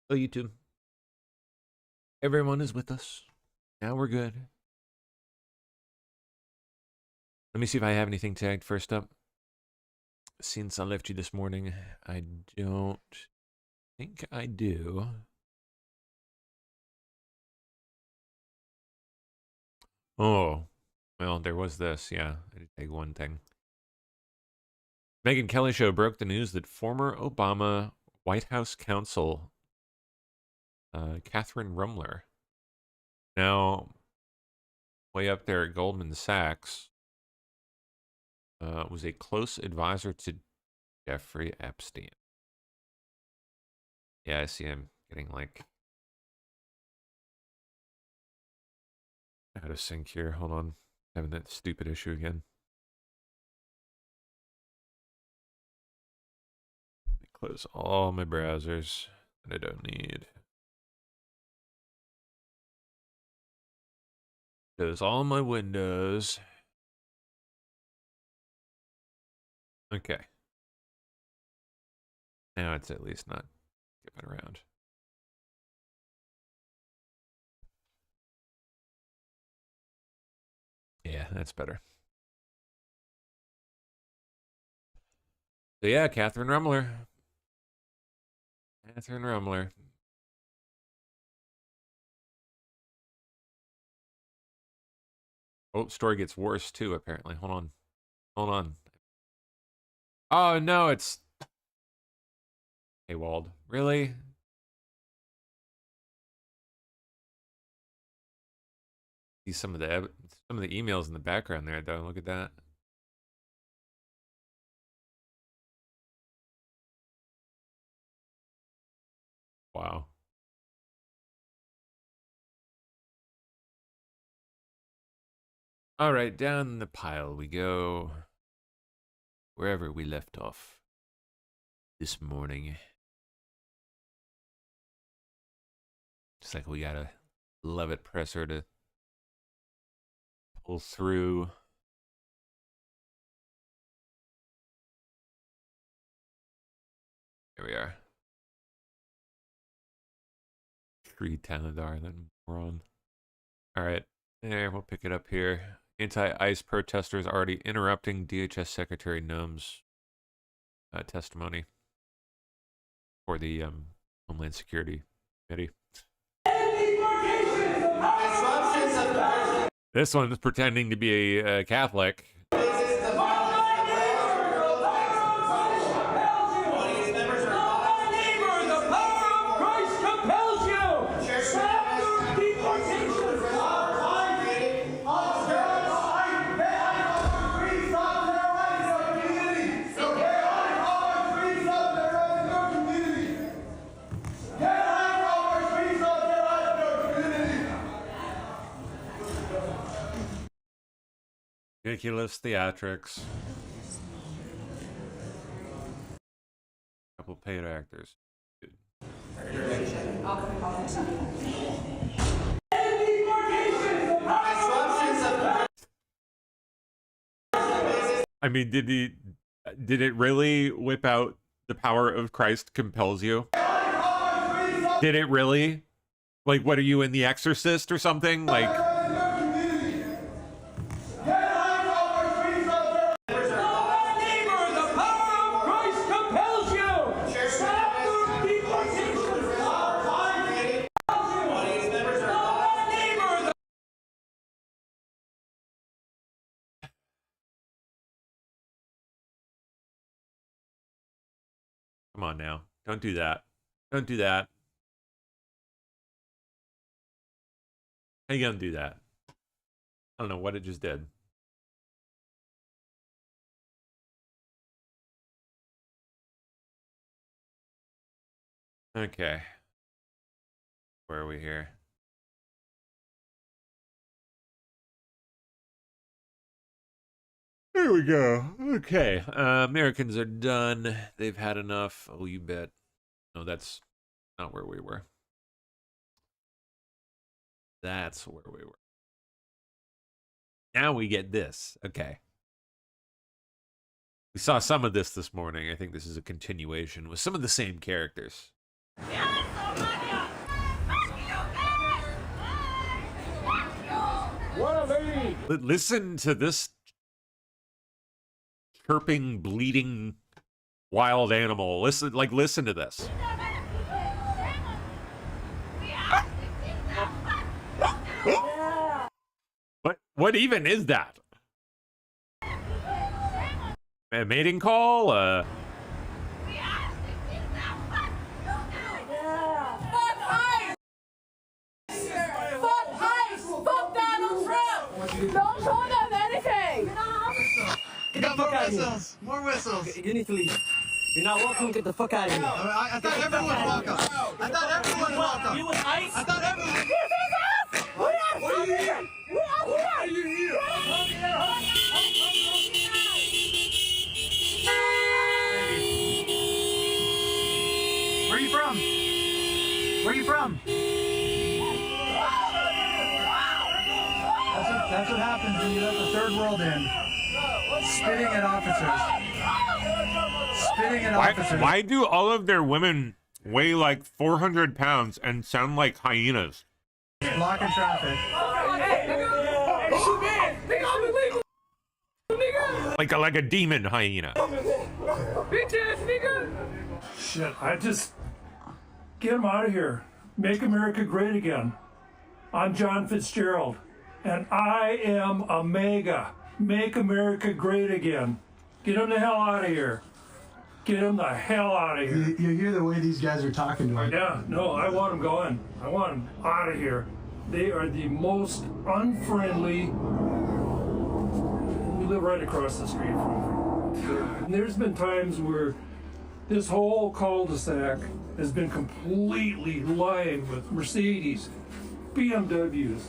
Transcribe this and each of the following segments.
Oh, YouTube. Everyone is with us. Now we're good. Let me see if I have anything tagged first up. Since I left you this morning, I don't think I do. Oh, well, there was this. Yeah, I did tag one thing. Megyn Kelly Show broke the news that former Obama White House counsel Catherine Rumler, now way up there at Goldman Sachs, was a close advisor to Jeffrey Epstein. Yeah, I see him getting like out of sync here. Hold on. Having that stupid issue again. Let me close all my browsers that I don't need. Close all my windows. Okay. Now it's at least not skipping around. Yeah, that's better. So yeah, Catherine Rumler. Catherine Rumler. Oh, story gets worse too, apparently. Hold on. Hold on. Oh, no, it's... Hey, Wald. Really? See some of the emails in the background there, though. Look at that. Wow. All right, down the pile we go. Wherever we left off this morning. Just like we got a Levitt presser to pull through. Here we are. Tree Tanadar, then moron. All right, there, we'll pick it up here. Anti-ICE protesters already interrupting DHS Secretary Noem's testimony for the Homeland Security Committee. This one is pretending to be a Catholic. Ridiculous theatrics. Couple paid actors. Good. I mean, did it really whip out the power of Christ compels you? Did it really? Like, what are you, in The Exorcist or something? Like... Come on now. Don't do that. Don't do that. How you gonna do that? I don't know what it just did. Okay. Where are we here? There we go. Okay. Americans are done. They've had enough. Oh, you bet. No, that's not where we were. That's where we were. Now we get this. Okay. We saw some of this morning. I think this is a continuation with some of the same characters. Yes, What a lady! Listen to this chirping, bleeding, wild animal. Listen to this. What even is that? A mating call? Fuck ICE! Fuck Donald Trump! Don't show them anything! We got more whistles! More whistles! You need to leave. You're not welcome. Get the fuck out of here. I thought everyone was welcome. I thought everyone was welcome. You was ICE? I thought everyone. Why are you here? Why are you here? Where are you from? Where are you from? That's what happens when you let the third world in. Spitting at officers. Spitting at officers. Why do all of their women weigh like 400 pounds and sound like hyenas? Blocking traffic. Like a demon hyena. Shit, I just get him out of here. Make America great again. I'm John Fitzgerald, and I am a MAGA. Make America great again. Get him the hell out of here. Get him the hell out of here. You hear the way these guys are talking to him. Yeah, no, I want him gone. I want him out of here. They are the most unfriendly. We live right across the street from them. And there's been times where this whole cul-de-sac has been completely lined with Mercedes, BMWs.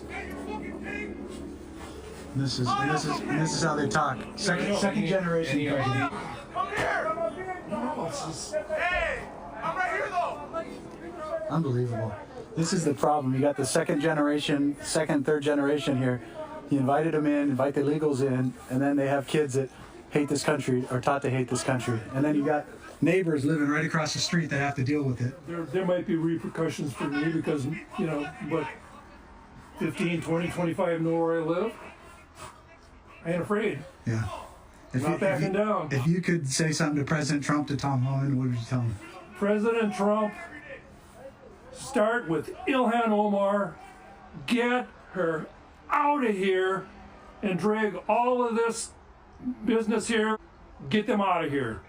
This is how they talk. Second generation. Come here! Hey! I'm right here though! Unbelievable. This is the problem. You got the second, third generation here. You invited them in, invite the illegals in, and then they have kids that hate this country, are taught to hate this country. And then you got neighbors living right across the street that have to deal with it. There might be repercussions for me because, but 15, 20, 25 know where I live. I ain't afraid. Yeah. Not backing down. If you could say something to President Trump, to Tom Holland, what would you tell him? President Trump, start with Ilhan Omar, get her out of here and drag all of this business here, get them out of here.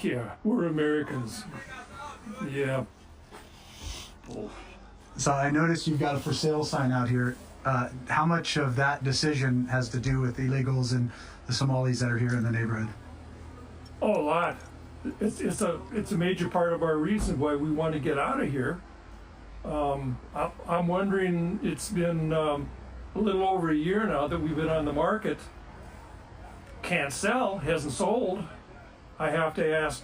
Yeah, we're Americans. Yeah. Oh. So I noticed you've got a for sale sign out here. How much of that decision has to do with illegals and the Somalis that are here in the neighborhood? Oh, a lot. It's a major part of our reason why we want to get out of here. I'm wondering, it's been a little over a year now that we've been on the market. Can't sell, hasn't sold. I have to ask,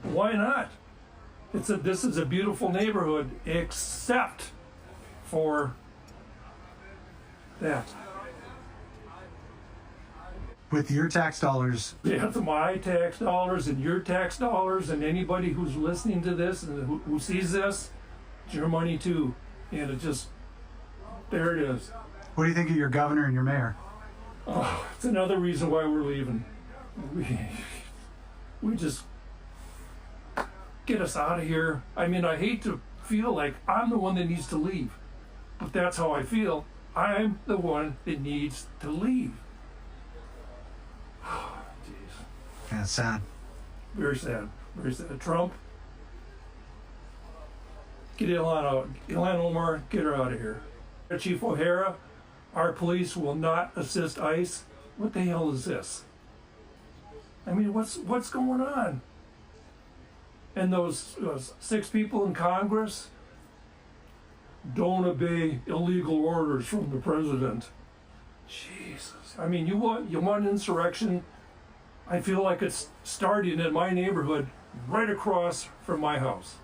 why not? This is a beautiful neighborhood, except for that. With your tax dollars. Yeah, my tax dollars and your tax dollars and anybody who's listening to this and who sees this, it's your money too. And it just, there it is. What do you think of your governor and your mayor? Oh, it's another reason why we're leaving. We just get us out of here. I mean, I hate to feel like I'm the one that needs to leave, but that's how I feel. I'm the one that needs to leave. Jeez. Yeah, it's sad. Very sad. Very sad. Trump, get Ilhan out. Ilhan Omar, get her out of here. Chief O'Hara, our police will not assist ICE. What the hell is this? I mean, what's going on? And those 6 people in Congress don't obey illegal orders from the president. Jesus. I mean, you want insurrection? I feel like it's starting in my neighborhood right across from my house.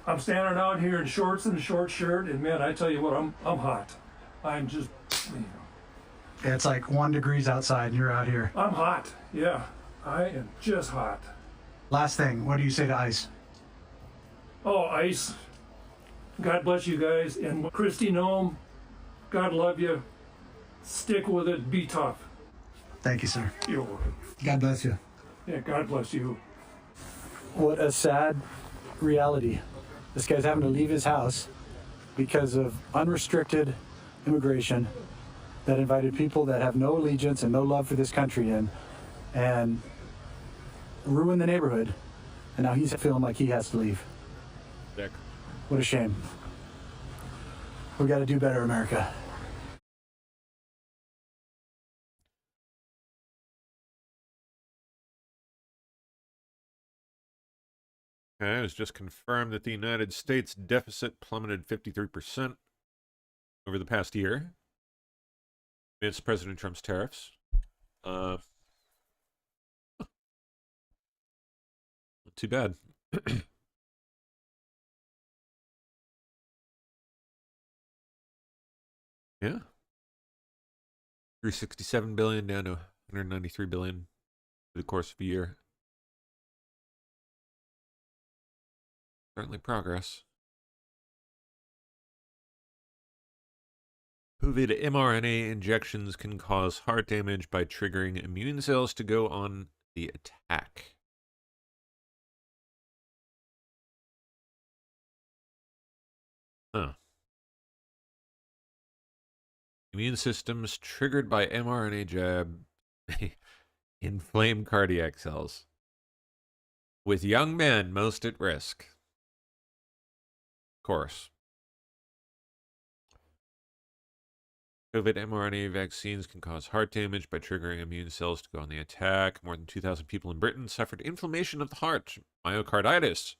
I'm standing out here in shorts and a short shirt, and man, I tell you what, I'm hot. I'm just, Yeah, it's like 1 degree outside and you're out here. I'm hot. Yeah, I am just hot. Last thing, what do you say to ICE? Oh, ICE, God bless you guys. And Christy Nome, God love you. Stick with it. Be tough. Thank you, sir. You're welcome. God bless you. Yeah, God bless you. What a sad reality. This guy's having to leave his house because of unrestricted immigration that invited people that have no allegiance and no love for this country in and ruin the neighborhood. And now he's feeling like he has to leave. Dick. What a shame. We got to do better, America. Okay, it was just confirmed that the United States deficit plummeted 53% over the past year amidst President Trump's tariffs. Not too bad. Yeah. 367 billion down to 193 billion for the course of a year. Certainly progress. COVID mRNA injections can cause heart damage by triggering immune cells to go on the attack. Huh. Immune systems triggered by mRNA jab inflame cardiac cells, with young men most at risk. Of course. COVID mRNA vaccines can cause heart damage by triggering immune cells to go on the attack. More than 2,000 people in Britain suffered inflammation of the heart, myocarditis,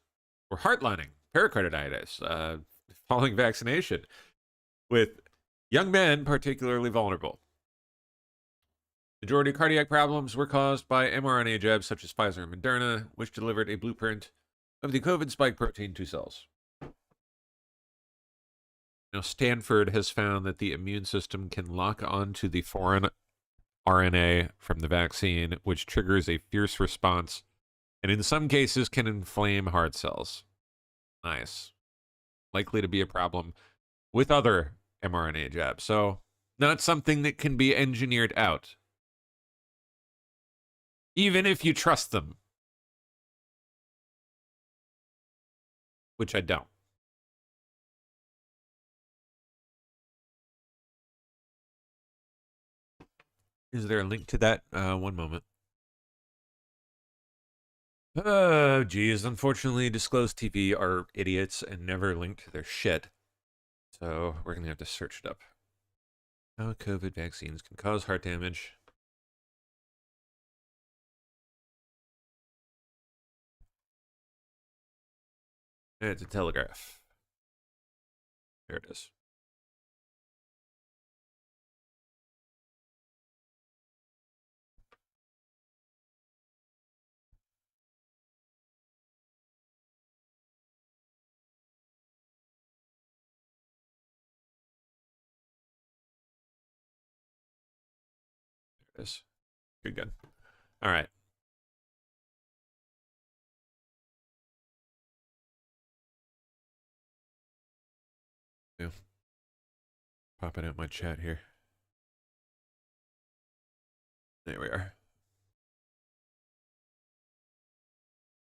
or heart lining, pericarditis, following vaccination, with young men particularly vulnerable. Majority of cardiac problems were caused by mRNA jabs such as Pfizer and Moderna, which delivered a blueprint of the COVID spike protein to cells. Now, Stanford has found that the immune system can lock onto the foreign RNA from the vaccine, which triggers a fierce response, and in some cases can inflame heart cells. Nice. Likely to be a problem with other mRNA jabs. So, not something that can be engineered out, even if you trust them, which I don't. Is there a link to that? One moment. Oh, geez. Unfortunately, Disclosed TV are idiots and never link to their shit. So we're going to have to search it up. How COVID vaccines can cause heart damage. It's a Telegraph. There it is. There it is. Good, good. All right. Yeah. Popping out my chat here. There we are.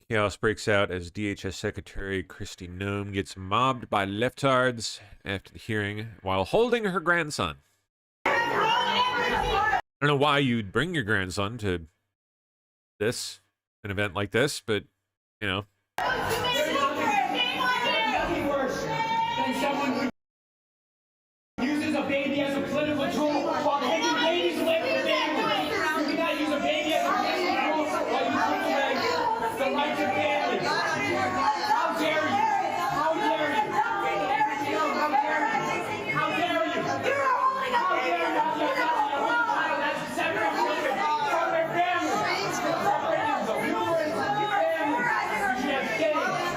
Chaos breaks out as DHS Secretary Kristi Noem gets mobbed by leftards after the hearing while holding her grandson. I don't know why you'd bring your grandson to an event like this, but, you know. Uses a baby as a political tool while taking babies away from families. You cannot use a baby as a political tool while you take away the rights of families. How dare you? How dare you? How dare you? How dare you? You're holding a baby. How dare you? That's separate children from their families. Separating the viewers and families. You should abstain.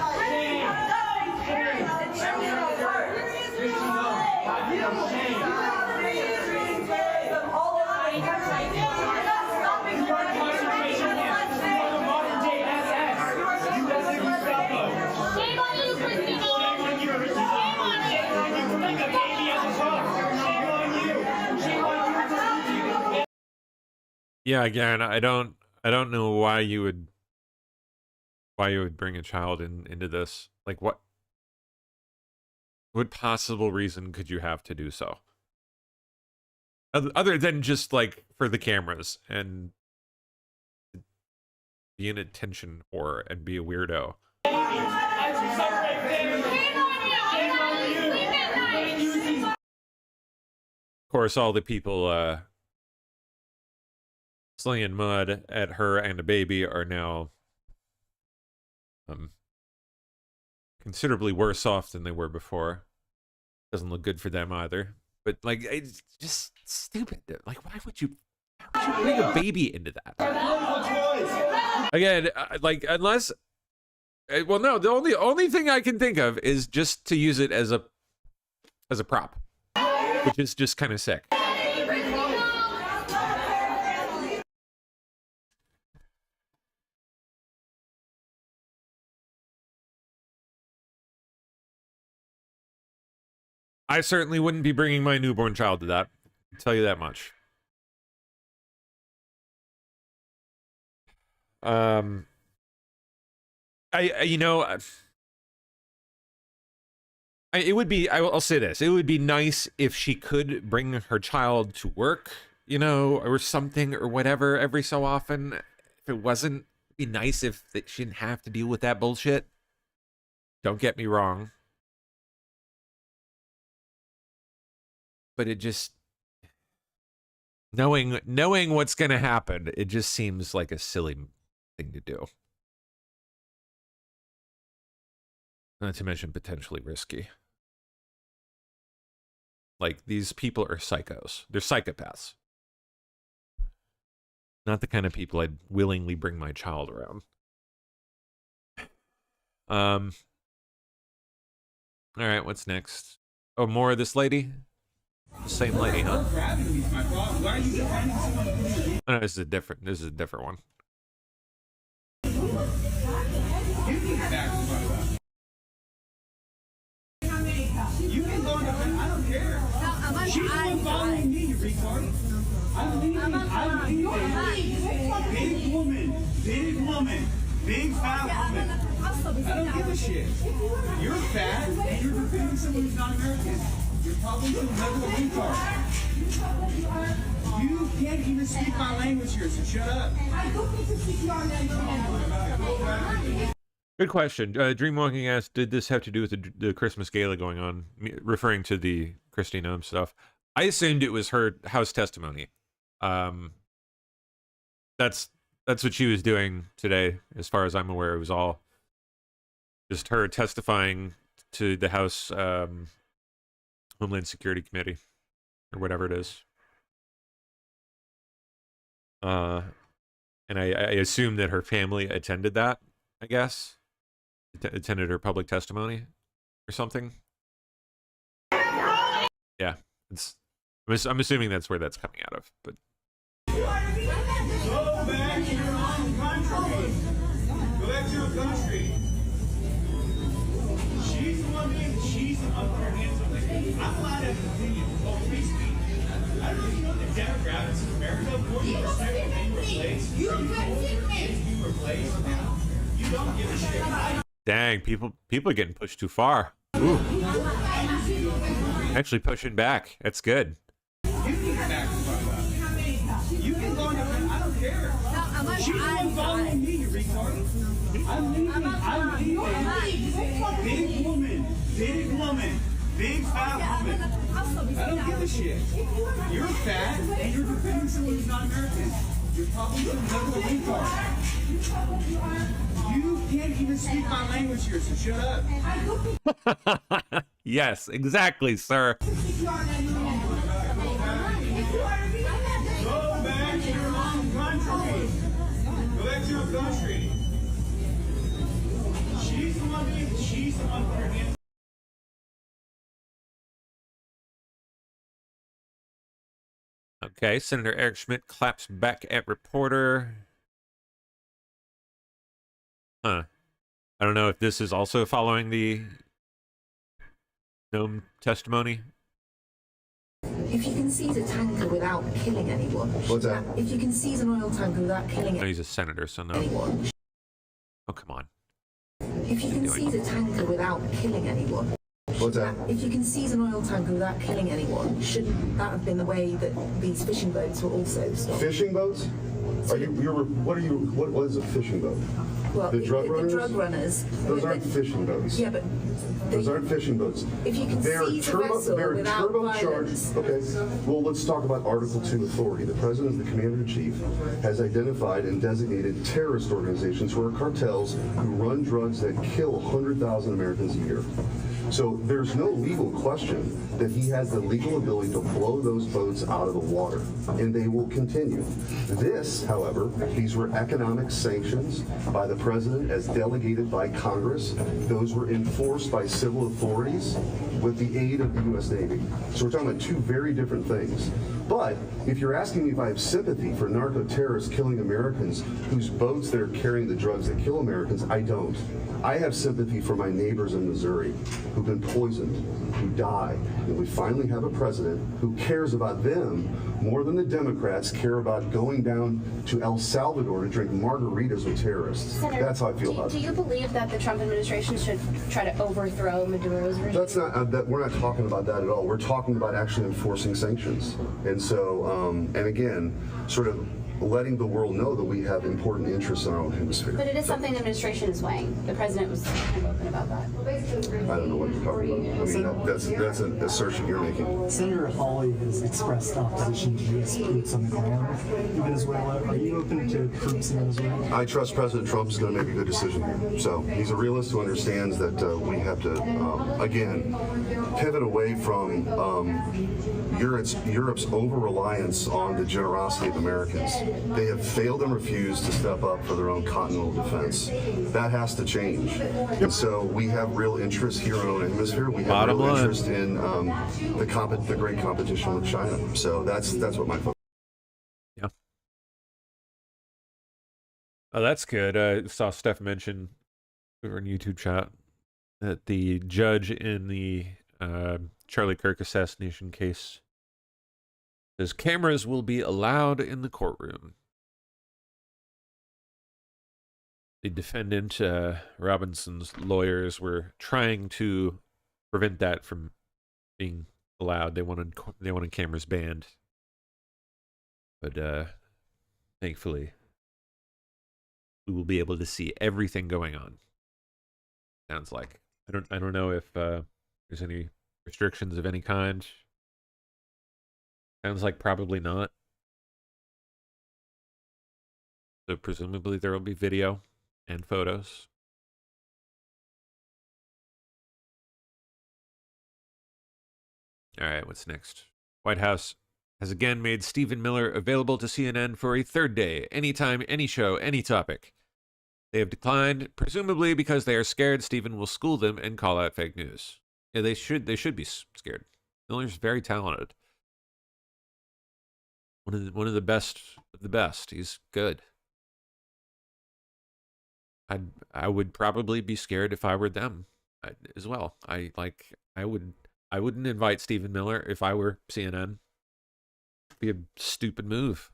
Yeah, again, I don't know why you would bring a child into this. Like what possible reason could you have to do so? Other than just like for the cameras and be an attention whore and be a weirdo. Of course, all the people slinging mud at her and a baby are now considerably worse off than they were before. Doesn't look good for them either. But like, it's just stupid. Like, why would you bring a baby into that? Again, like, unless, well, no, the only thing I can think of is just to use it as a prop, which is just kind of sick. I certainly wouldn't be bringing my newborn child to that. I'll tell you that much. It would be, I'll say this, it would be nice if she could bring her child to work, you know, or something or whatever every so often. If it wasn't, it'd be nice if she didn't have to deal with that bullshit. Don't get me wrong. But it just, knowing what's going to happen, it just seems like a silly thing to do. Not to mention potentially risky. Like, these people are psychos. They're psychopaths. Not the kind of people I'd willingly bring my child around. All right, what's next? Oh, more of this lady? The same lady, huh? Oh, no, this is a different one. You can go in the I don't care. She's the one following me, you retard. I'm leaving. Big woman. Big fat woman. I don't give a shit. You're fat and you're defending someone who's not American. You're probably some level of retard. You can't even speak my language here, so shut up. I don't need to speak your language. Good question. Dreamwalking asked, did this have to do with the Christmas gala going on? Referring to the Christy Nome stuff. I assumed it was her house testimony. That's what she was doing today, as far as I'm aware. It was all just her testifying to the House Homeland Security Committee, or whatever it is. And I assume that her family attended that, I guess. Attended her public testimony or something. Yeah, I'm assuming that's where that's coming out of, but Go back to your own country. Go back to your country. She's the one she's up her hands on this. I'm allowed to have an opinion. Oh, free speech. I don't know if you know the demographics of America. More you respect than you replace. You replace now. You don't give a shit. dang, people are getting pushed too far. Ooh. Actually pushing back. That's good. You can back the fuck up. You can go in the I don't care. She's the one following me, you retard. I'm leaving. Big woman. Big fat woman. I don't give a shit. You're fat and you're defending someone who's not American. You're probably some level of retard. You can't even speak my language here, so shut up. Yes, exactly, sir. Go back to your own country. Go back to your country. She's the one with her hands. Okay, Senator Eric Schmidt claps back at reporter. Huh. I don't know if this is also following the Nome testimony. If you can seize a tanker without killing anyone, What's that? If you can seize an oil tanker without killing No, he's a senator, so no. anyone, Oh, come on. if you can seize a tanker without killing anyone, What's that? if you can seize an oil tanker without killing anyone, shouldn't that have been the way that these fishing boats were also stopped? Fishing boats? What is a fishing boat? Well, The drug runners? The drug runners. Those aren't fishing boats. Yeah, but Those aren't fishing boats. if you can seize a vessel they're without turbocharged. violence. Okay. Well, let's talk about Article 2 authority. The President, the Commander-in-Chief, has identified and designated terrorist organizations who are cartels who run drugs that kill 100,000 Americans a year. So there's no legal question that he has the legal ability to blow those boats out of the water, and they will continue. This, however, these were economic sanctions by the President as delegated by Congress. Those were enforced by civil authorities with the aid of the U.S. Navy. So we're talking about two very different things. But if you're asking me if I have sympathy for narco-terrorists killing Americans whose boats that are carrying the drugs that kill Americans, I don't. I have sympathy for my neighbors in Missouri who've been poisoned, who die, and we finally have a president who cares about them more than the Democrats care about going down to El Salvador to drink margaritas with terrorists. Senator, that's how I feel about it. Do you believe that the Trump administration should try to overthrow Maduro's regime? That's not. We're not talking about that at all. We're talking about actually enforcing sanctions. And so, and again, sort of letting the world know that we have important interests in our own hemisphere. But it is something the administration is weighing. The president was kind of open about that. I don't know what you're talking about. I mean, that's an assertion you're making. Senator Hawley has expressed opposition to U.S. troops on the ground in Venezuela. Are you open to troops in Venezuela? I trust President Trump is going to make a good decision here. So he's a realist who understands that we have to, again, pivot away from Europe's over-reliance on the generosity of Americans. They have failed and refused to step up for their own continental defense. That has to change. And so we have real interest here in our own hemisphere. We have real interest in the great competition with China. So that's what my focus. Yeah. Oh, that's good. I saw Steph mention over in YouTube chat that the judge in the Charlie Kirk assassination case says cameras will be allowed in the courtroom. The defendant, Robinson's lawyers, were trying to prevent that from being allowed. They wanted cameras banned, but thankfully, we will be able to see everything going on. Sounds like I don't know if there's any restrictions of any kind. Sounds like probably not. So presumably there will be video and photos. All right, what's next? White House has again made Stephen Miller available to CNN for a third day, anytime, any show, any topic. They have declined, presumably because they are scared Stephen will school them and call out fake news. Yeah, they should be scared. Miller's very talented. One of the best of the best. He's good. I would probably be scared if I were them as well. I wouldn't invite Stephen Miller if I were CNN. It'd be a stupid move.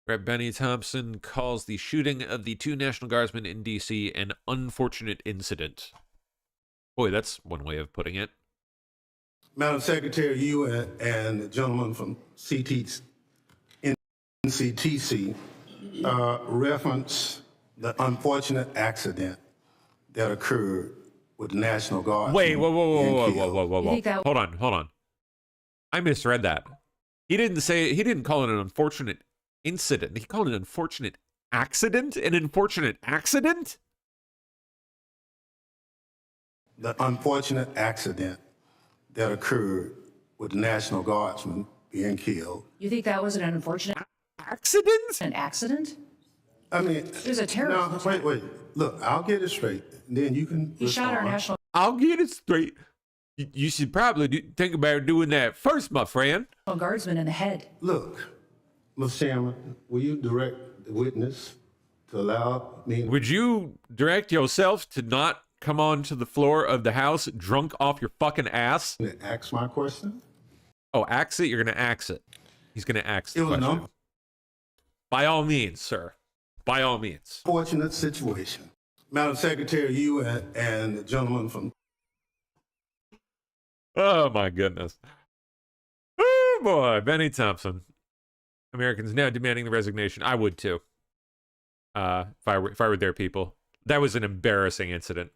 Rep. Benny Thompson calls the shooting of the 2 National Guardsmen in D.C. an unfortunate incident. Boy, that's one way of putting it. Madam Secretary, you and the gentleman from NCTC reference the unfortunate accident that occurred with the National Guard. Wait, whoa. Hold on. I misread that. He didn't call it an unfortunate incident. He called it an unfortunate accident? An unfortunate accident? The unfortunate accident that occurred with the National Guardsmen being killed. You think that was an unfortunate accident? An accident? I mean, it was a terrorist. No, wait. Look, I'll get it straight. Then you can. He shot our national. I'll get it straight. You should probably think about doing that first, my friend. Guardsman in the head. Look, Mr. Chairman, will you direct the witness to allow me? Would you direct yourself to not come on to the floor of the house drunk off your fucking ass? Ask my question. Oh, axe it? You're going to axe it. He's going to axe the It was question. an By all means, sir. By all means. unfortunate situation. Madam Secretary, you and the gentleman from... Oh, my goodness. Oh, boy. Benny Thompson. Americans now demanding the resignation. I would, too. If I were their people. That was an embarrassing incident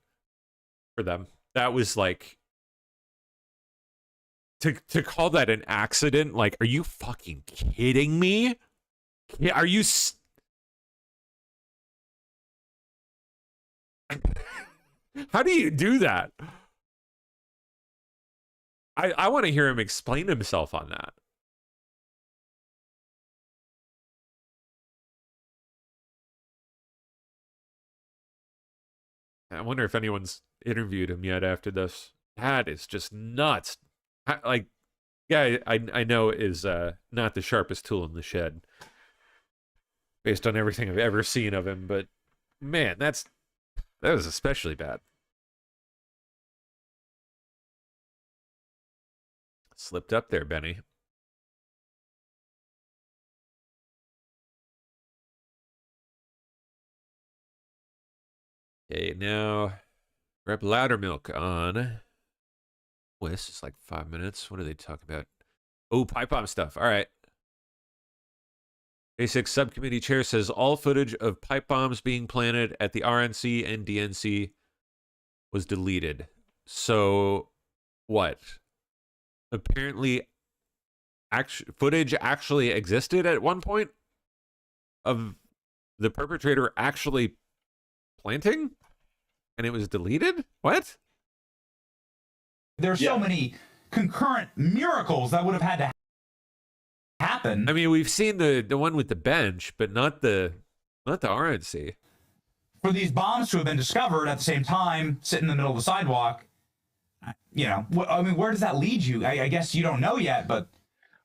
for them. That was like... To call that an accident? Like, are you fucking kidding me? Yeah, are you... How do you do that? I want to hear him explain himself on that. I wonder if anyone's interviewed him yet after this. That is just nuts. Yeah, I know is not the sharpest tool in the shed, based on everything I've ever seen of him, but man, that was especially bad. Slipped up there, Benny. Okay, now Rep Loudermilk on. Boy, this is like 5 minutes. What do they talk about? Oh, pipe bomb stuff. All right. Basic subcommittee chair says all footage of pipe bombs being planted at the RNC and DNC was deleted. So, what? Apparently, footage actually existed at one point of the perpetrator actually planting, and it was deleted? What? There's so many concurrent miracles that would have had to happen. I mean, we've seen the one with the bench, but not the RNC. For these bombs to have been discovered at the same time, sitting in the middle of the sidewalk, you know, I mean, where does that lead you? I guess you don't know yet, but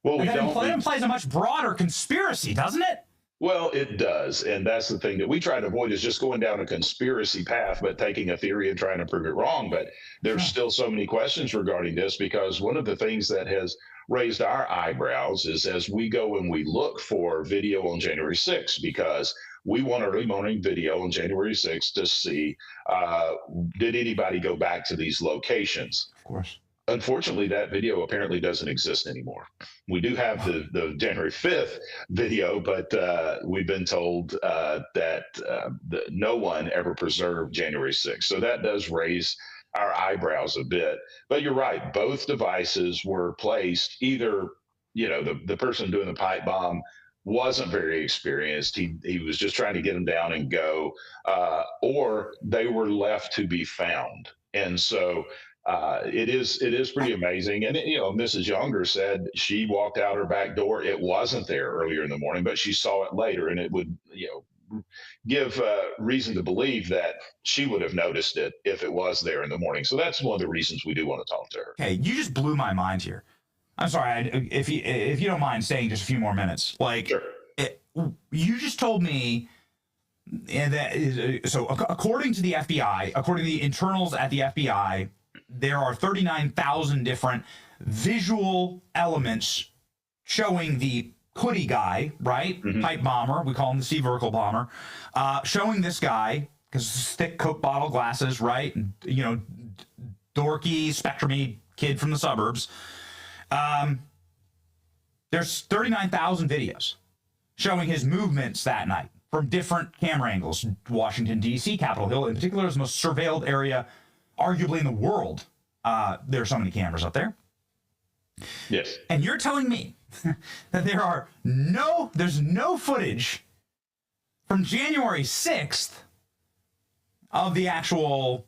that implies a much broader conspiracy, doesn't it? Well, it does, and that's the thing that we try to avoid is just going down a conspiracy path, but taking a theory and trying to prove it wrong. But there's still so many questions regarding this, because one of the things that has raised our eyebrows is as we go and we look for video on January 6th, because we want early morning video on January 6th to see, did anybody go back to these locations? Of course. Unfortunately, that video apparently doesn't exist anymore. We do have the January 5th video, but we've been told that no one ever preserved January 6th. So that does raise our eyebrows a bit. But you're right, both devices were placed either, you know, the person doing the pipe bomb wasn't very experienced. He was just trying to get them down and go, or they were left to be found. And so it is pretty amazing. And, you know, Mrs. Younger said she walked out her back door. It wasn't there earlier in the morning, but she saw it later, and it would, you know, give reason to believe that she would have noticed it if it was there in the morning. So that's one of the reasons we do want to talk to her. Okay, you just blew my mind here. I'm sorry, if you don't mind staying just a few more minutes. Like, sure. You just told me, and that so according to the FBI, according to the internals at the FBI, there are 39,000 different visual elements showing the hoodie guy, right? Mm-hmm. Pipe bomber, we call him the Steve Urkel bomber, showing this guy, because thick Coke bottle glasses, right? And, you know, dorky, spectrum-y kid from the suburbs. There's 39,000 videos showing his movements that night from different camera angles. Washington, D.C., Capitol Hill in particular is the most surveilled area arguably in the world. There are so many cameras up there. Yes. And you're telling me that there's no footage from January 6th of the actual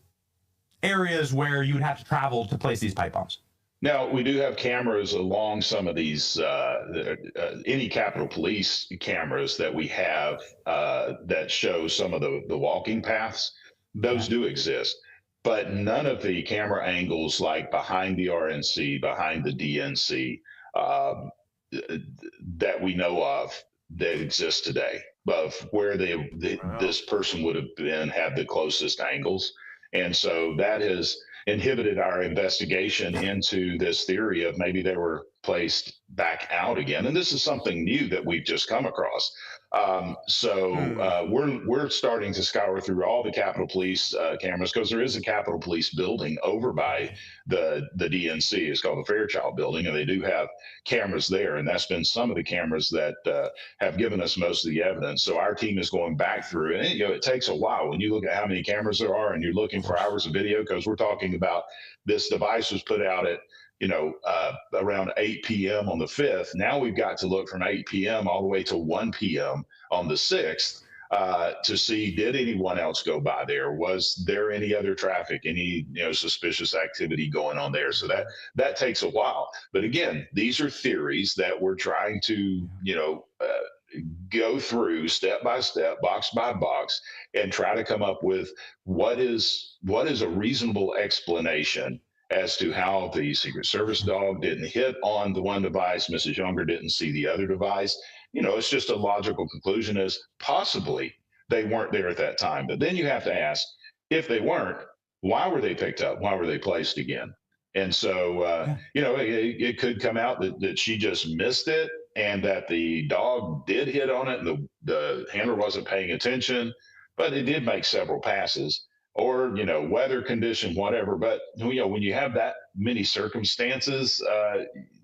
areas where you would have to travel to place these pipe bombs. Now, we do have cameras along some of these, any Capitol Police cameras that we have that show some of the walking paths. Those do exist, but none of the camera angles like behind the RNC, behind the DNC that we know of that exist today, of where this person would have been, have the closest angles. And so that has inhibited our investigation into this theory of maybe they were placed back out again. And this is something new that we've just come across. We're starting to scour through all the Capitol Police cameras, because there is a Capitol Police building over by the DNC. It's called the Fairchild Building, and they do have cameras there. And that's been some of the cameras that have given us most of the evidence. So our team is going back through, and it takes a while when you look at how many cameras there are, and you're looking for hours of video, because we're talking about this device was put out at around 8 p.m. on the 5th. Now we've got to look from 8 p.m. all the way to 1 p.m. on the 6th to see, did anyone else go by there? Was there any other traffic, any suspicious activity going on there? So that takes a while. But again, these are theories that we're trying to go through step by step, box by box, and try to come up with what is a reasonable explanation as to how the Secret Service dog didn't hit on the one device, Mrs. Younger didn't see the other device. It's just a logical conclusion is possibly they weren't there at that time. But then you have to ask, if they weren't, why were they picked up? Why were they placed again? And so, it could come out that she just missed it, and that the dog did hit on it, and the handler wasn't paying attention, but it did make several passes. Or weather condition, whatever. But when you have that many circumstances,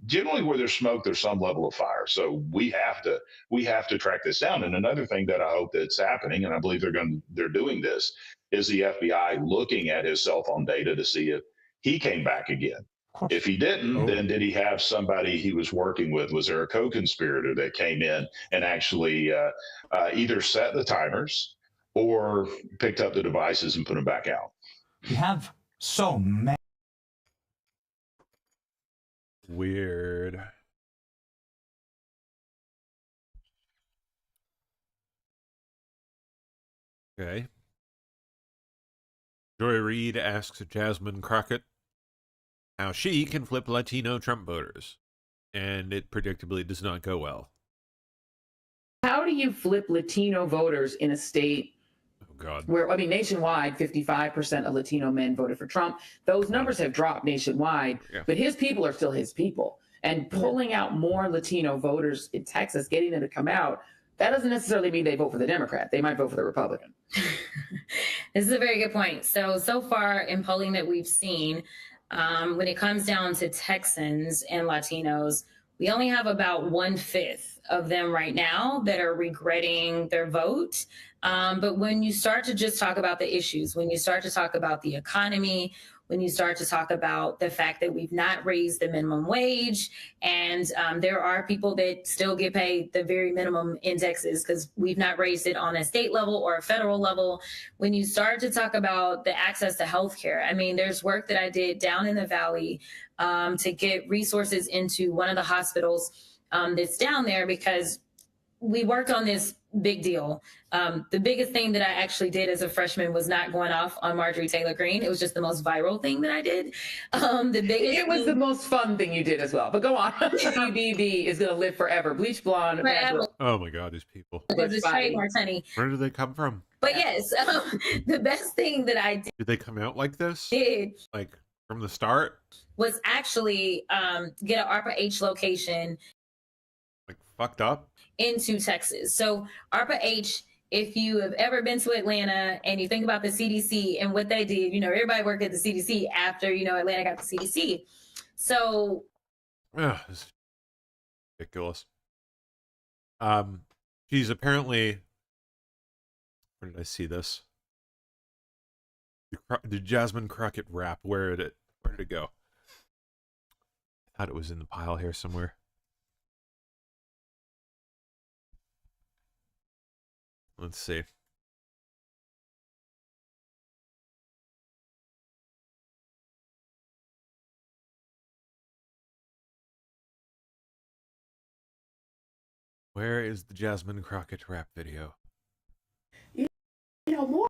generally where there's smoke, there's some level of fire. So we have to track this down. And another thing that I hope that's happening, and I believe they're doing this, is the FBI looking at his cell phone data to see if he came back again. If he didn't, then did he have somebody he was working with? Was there a co-conspirator that came in and actually either set the timers or picked up the devices and put them back out? We have so many. Weird. Okay. Joy Reid asks Jasmine Crockett how she can flip Latino Trump voters, and it predictably does not go well. How do you flip Latino voters in a state where, nationwide, 55% of Latino men voted for Trump? Those numbers have dropped nationwide, but his people are still his people. And pulling out more Latino voters in Texas, getting them to come out, that doesn't necessarily mean they vote for the Democrat. They might vote for the Republican. This is a very good point. So far in polling that we've seen, when it comes down to Texans and Latinos, we only have about 1/5 of them right now that are regretting their vote. But when you start to just talk about the issues, when you start to talk about the economy, when you start to talk about the fact that we've not raised the minimum wage, and there are people that still get paid the very minimum in Texas because we've not raised it on a state level or a federal level. When you start to talk about the access to healthcare, there's work that I did down in the Valley to get resources into one of the hospitals that's down there, because we worked on this big deal. The biggest thing that I actually did as a freshman was not going off on Marjorie Taylor Greene. It was just the most viral thing that I did. It was the most fun thing you did as well. But go on. BBB is going to live forever. Bleach blonde. Forever. Oh my God, these people. Because it's trademarks, honey. Where do they come from? But yes, the best thing that I Did they come out like this? did Like from the start? was actually get an ARPA-H location Like fucked up? into Texas. So ARPA-H, if you have ever been to Atlanta and you think about the CDC and what they did, everybody worked at the CDC after, Atlanta got the CDC. So. This is ridiculous. She's apparently, where did I see this? The Jasmine Crockett rap, where did it go? I thought it was in the pile here somewhere. Let's see. Where is the Jasmine Crockett rap video? More.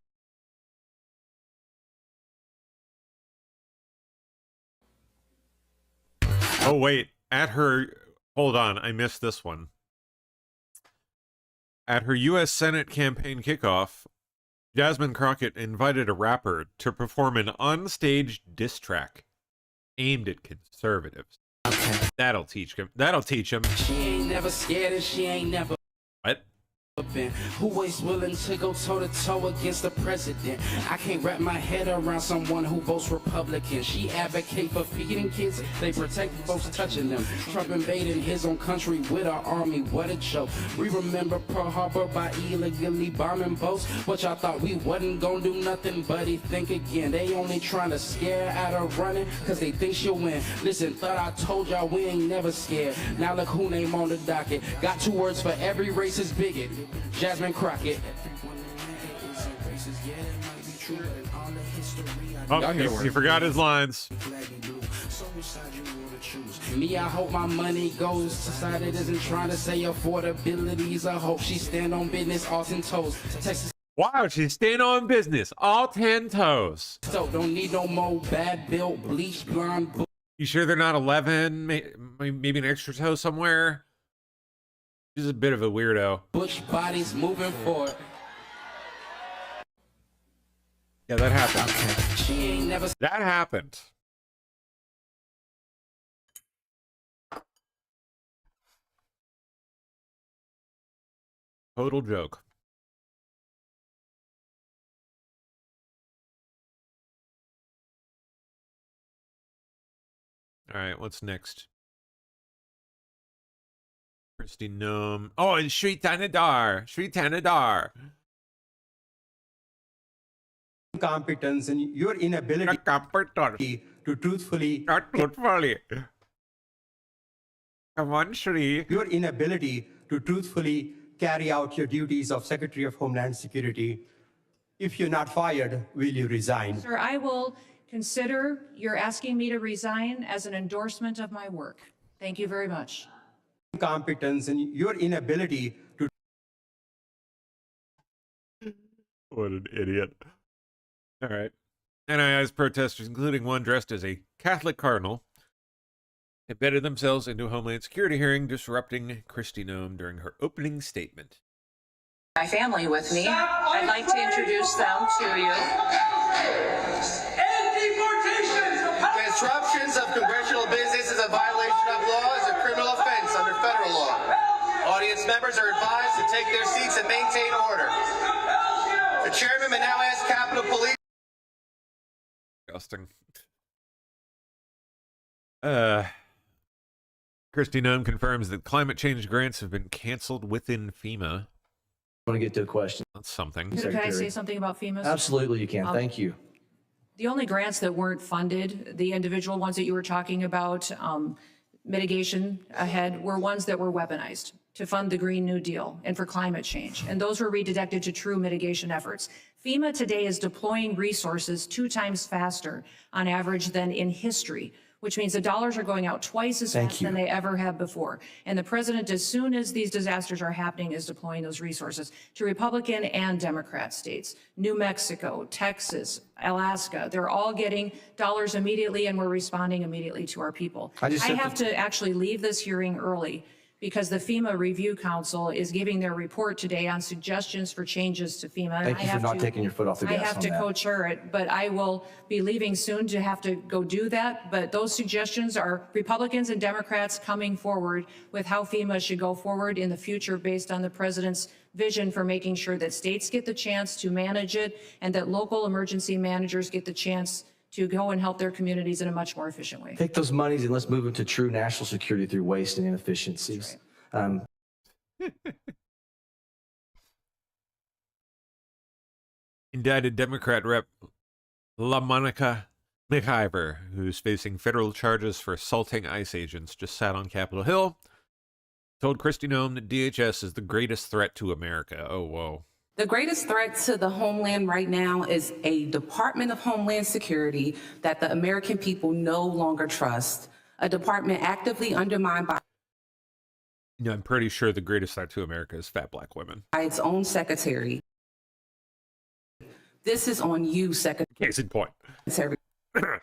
Oh, wait. Hold on. I missed this one. At her U.S. Senate campaign kickoff, Jasmine Crockett invited a rapper to perform an unstaged diss track aimed at conservatives. Okay. That'll teach him. That'll teach him. She ain't never scared and she ain't never. What? Who is willing to go toe to toe against the president? I can't wrap my head around someone who votes Republican. She advocate for feeding kids, they protect folks touching them. Trump invading his own country with our army, what a joke. We remember Pearl Harbor by illegally bombing boats. What y'all thought we wasn't gonna do nothing, buddy? Think again. They only trying to scare out of running, cause they think she'll win. Listen, thought I told y'all we ain't never scared. Now look who name on the docket. Got 2 words for every racist bigot. Jasmine Crockett. Oh, he forgot his lines. Me, I hope my money goes to side that isn't trying to say affordability's a hope. She stand on business, all 10 toes. Texas. Wow, she's staying on business, all 10 toes. So don't need no more bad built, bleach blonde. You sure they're not 11? Maybe an extra toe somewhere? She's a bit of a weirdo. Bush bodies moving forward. Yeah, that happened. She ain't never. That happened. Total joke. All right, what's next? Christy Noem. Oh, and Sri Tanadar. Competence and your inability to truthfully. Come on, Shri. Your inability to truthfully carry out your duties of Secretary of Homeland Security. If you're not fired, will you resign? Sir, I will consider your asking me to resign as an endorsement of my work. Thank you very much. Competence and your inability to. What an idiot. All right. NII's protesters, including one dressed as a Catholic cardinal, embedded themselves into a Homeland Security hearing, disrupting Christy Noem during her opening statement. My family with me. I'd like to introduce them to you. Disruptions of congressional business is a violation of law, is a criminal offense under federal law. Audience members are advised to take their seats and maintain order. The chairman may now ask Capitol Police. Disgusting. Christy Noem confirms that climate change grants have been canceled within FEMA. I want to get to the question. That's something. Can I say something about FEMA? Absolutely, you can. Thank you. The only grants that weren't funded, the individual ones that you were talking about, mitigation ahead, were ones that were weaponized to fund the Green New Deal and for climate change. And those were redirected to true mitigation efforts. FEMA today is deploying resources 2 times faster on average than in history, which means the dollars are going out twice as fast than they ever have before. And the president, as soon as these disasters are happening, is deploying those resources to Republican and Democrat states. New Mexico, Texas, Alaska, they're all getting dollars immediately, and we're responding immediately to our people. I have to actually leave this hearing early because the FEMA Review Council is giving their report today on suggestions for changes to FEMA. Thank you for not taking your foot off the gas on that. I have to co-chair it, but I will be leaving soon to have to go do that. But those suggestions are Republicans and Democrats coming forward with how FEMA should go forward in the future based on the president's vision for making sure that states get the chance to manage it and that local emergency managers get the chance to go and help their communities in a much more efficient way. Take those monies and let's move them to true national security through waste and inefficiencies. Indicted Democrat Rep. LaMonica McIver, who's facing federal charges for assaulting ICE agents, just sat on Capitol Hill, told Christy Noem that DHS is the greatest threat to America. Oh, whoa. The greatest threat to the homeland right now is a Department of Homeland Security that the American people no longer trust, a department actively undermined by I'm pretty sure the greatest threat to America is fat black women. its own secretary. This is on you, Secretary. Case in point. The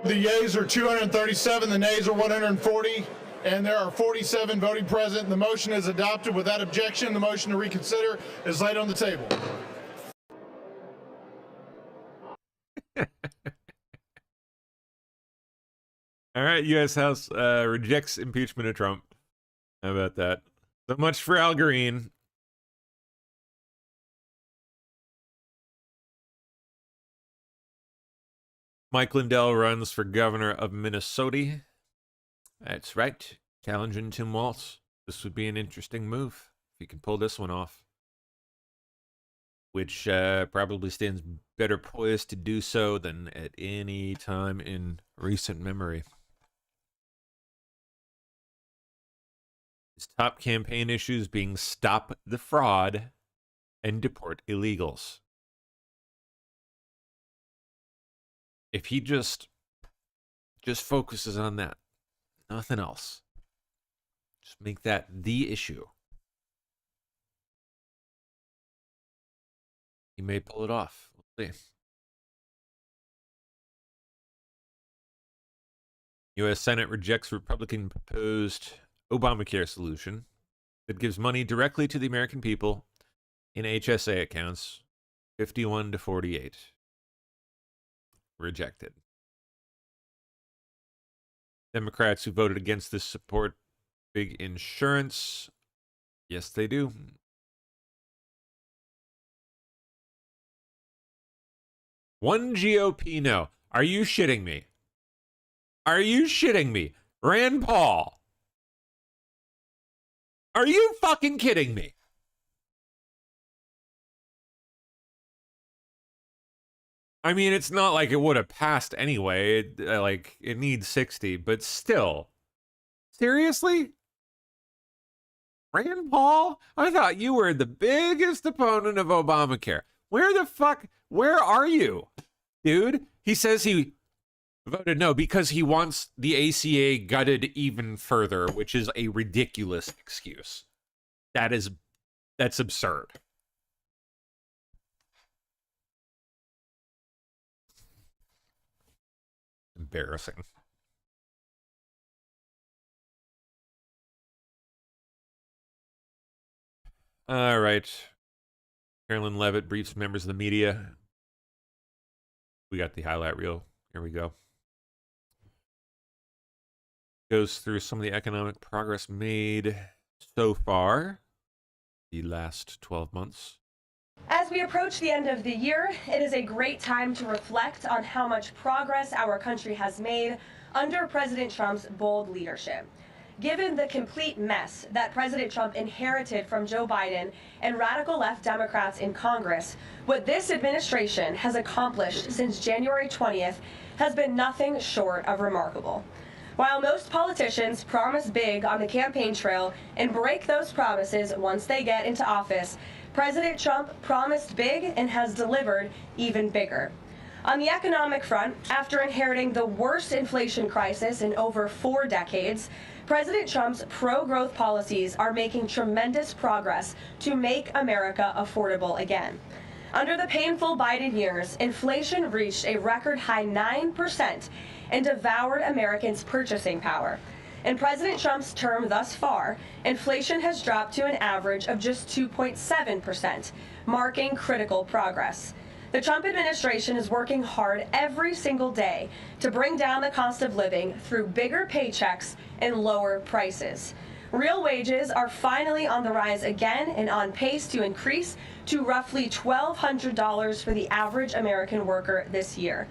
yeas are 237, the nays are 140. and there are 47 voting present. The motion is adopted without objection. The motion to reconsider is laid on the table. All right, U.S. House rejects impeachment of Trump. How about that? So much for Al Green. Mike Lindell runs for governor of Minnesota. That's right. Challenging Tim Walz. This would be an interesting move if he can pull this one off. Which probably stands better poised to do so than at any time in recent memory. His top campaign issues being stop the fraud and deport illegals. If he just focuses on that, nothing else, just make that the issue, he may pull it off. We'll see. U.S. Senate rejects Republican proposed Obamacare solution that gives money directly to the American people in HSA accounts, 51 to 48. Rejected. Democrats who voted against this support big insurance. Yes, they do. One GOP no. Are you shitting me? Are you shitting me? Rand Paul. Are you fucking kidding me? I mean, it's not like it would have passed anyway. It needs 60, but still. Seriously? Rand Paul? I thought you were the biggest opponent of Obamacare. Where are you, dude? He says he voted no because he wants the ACA gutted even further, which is a ridiculous excuse. That's absurd. Embarrassing. All right. Carolyn Levitt briefs members of the media. We got the highlight reel. Here we go. Goes through some of the economic progress made so far the last 12 months. As we approach the end of the year, it is a great time to reflect on how much progress our country has made under President Trump's bold leadership. Given the complete mess that President Trump inherited from Joe Biden and radical left Democrats in Congress, what this administration has accomplished since January 20th has been nothing short of remarkable. While most politicians promise big on the campaign trail and break those promises once they get into office, President Trump promised big and has delivered even bigger. On the economic front, after inheriting the worst inflation crisis in over 4 decades, President Trump's pro-growth policies are making tremendous progress to make America affordable again. Under the painful Biden years, inflation reached a record high 9% and devoured Americans' purchasing power. In President Trump's term thus far, inflation has dropped to an average of just 2.7%, marking critical progress. The Trump administration is working hard every single day to bring down the cost of living through bigger paychecks and lower prices. Real wages are finally on the rise again and on pace to increase to roughly $1,200 for the average American worker this year.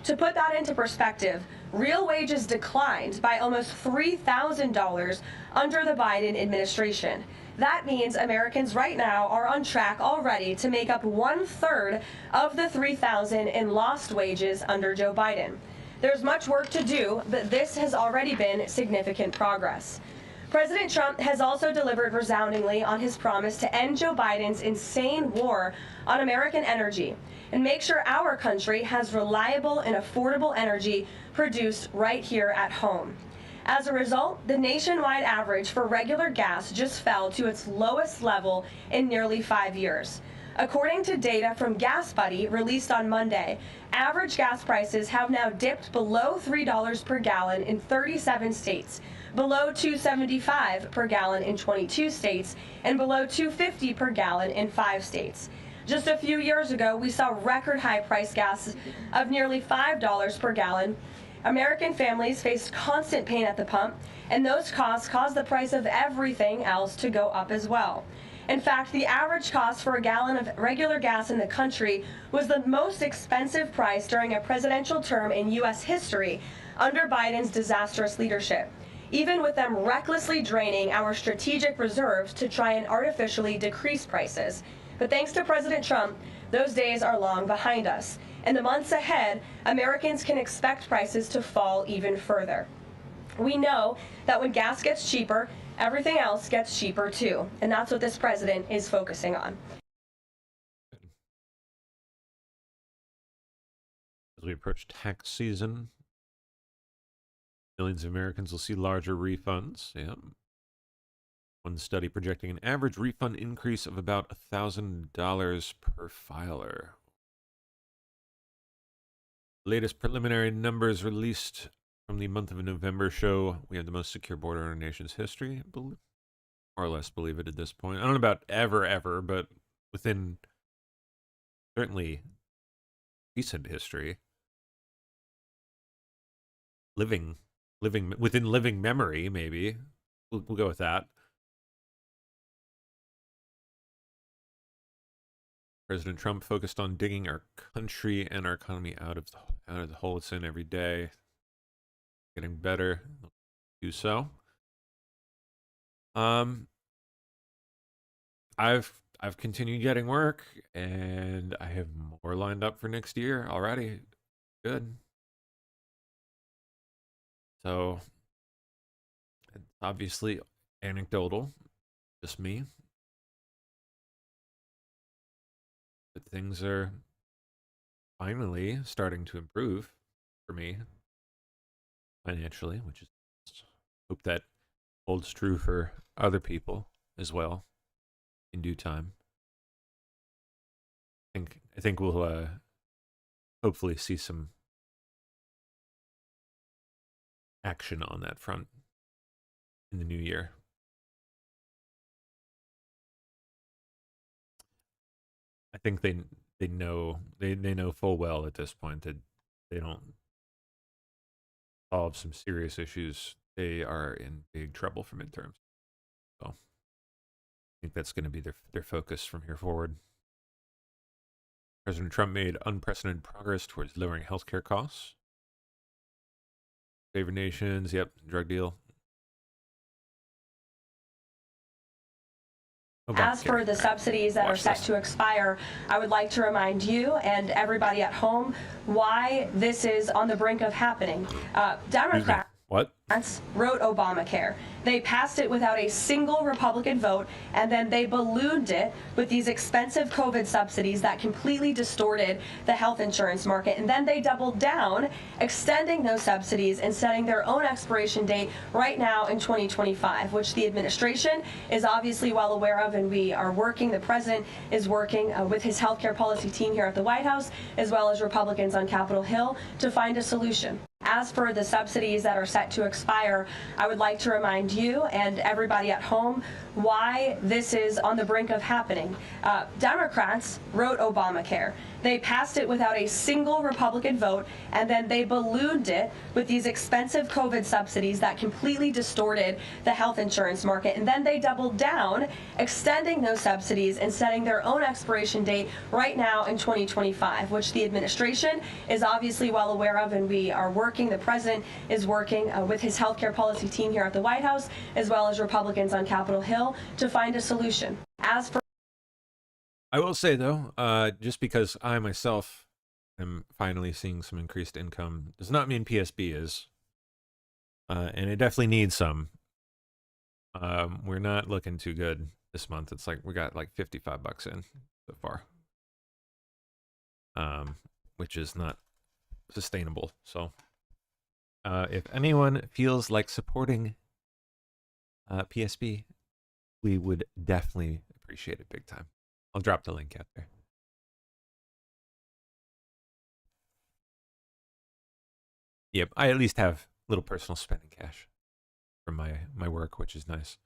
To put that into perspective, real wages declined by almost $3,000 under the Biden administration. That means Americans right now are on track already to make up 1/3 of the $3,000 in lost wages under Joe Biden. There's much work to do, but this has already been significant progress. President Trump has also delivered resoundingly on his promise to end Joe Biden's insane war on American energy and make sure our country has reliable and affordable energy produced right here at home. As a result, the nationwide average for regular gas just fell to its lowest level in nearly 5 years. According to data from Gas Buddy released on Monday, average gas prices have now dipped below $3 per gallon in 37 states, below $2.75 per gallon in 22 states, and below $2.50 per gallon in 5 states. Just a few years ago, we saw record high price gas of nearly $5 per gallon. American families faced constant pain at the pump, and those costs caused the price of everything else to go up as well. In fact, the average cost for a gallon of regular gas in the country was the most expensive price during a presidential term in U.S. history under Biden's disastrous leadership, even with them recklessly draining our strategic reserves to try and artificially decrease prices. But thanks to President Trump, those days are long behind us. In the months ahead, Americans can expect prices to fall even further. We know that when gas gets cheaper, everything else gets cheaper too, and that's what this president is focusing on. As we approach tax season, millions of Americans will see larger refunds. Yeah. One study projecting an average refund increase of about $1,000 per filer. Latest preliminary numbers released from the month of November show we have the most secure border in our nation's history. More or less believe it at this point. I don't know about ever, but within certainly recent history. Living within living memory, maybe. We'll go with that. President Trump focused on digging our country and our economy out of the hole it's in every day. Getting better. Do so. I've continued getting work, and I have more lined up for next year already. Good. So, it's obviously anecdotal, just me. But things are finally starting to improve for me financially, which is, hope that holds true for other people as well in due time. I think we'll hopefully see some action on that front in the new year. I think they know full well at this point that they don't solve some serious issues, they are in big trouble for midterms. So I think that's going to be their focus from here forward. President Trump made unprecedented progress towards lowering healthcare costs. Favored nations, yep, drug deal. As for the subsidies that are set to expire, I would like to remind you and everybody at home why this is on the brink of happening. Democrats wrote Obamacare. They passed it without a single Republican vote, and then they ballooned it with these expensive COVID subsidies that completely distorted the health insurance market. And then they doubled down, extending those subsidies and setting their own expiration date right now in 2025, which the administration is obviously well aware of, and we are working, the president is working with his healthcare policy team here at the White House, as well as Republicans on Capitol Hill, to find a solution. As for the subsidies that are set to expire, I would like to remind you and everybody at home why this is on the brink of happening. Democrats wrote Obamacare. They passed it without a single Republican vote, and then they ballooned it with these expensive COVID subsidies that completely distorted the health insurance market. And then they doubled down, extending those subsidies and setting their own expiration date right now in 2025, which the administration is obviously well aware of, and we are working, the president is working with his healthcare policy team here at the White House, as well as Republicans on Capitol Hill, to find a solution. As for I will say, though, just because I myself am finally seeing some increased income does not mean PSB is. And it definitely needs some. We're not looking too good this month. It's like we got like $55 in so far, which is not sustainable. So if anyone feels like supporting PSB, we would definitely appreciate it big time. I'll drop the link out there. Yep, I at least have a little personal spending cash. from my work, which is nice.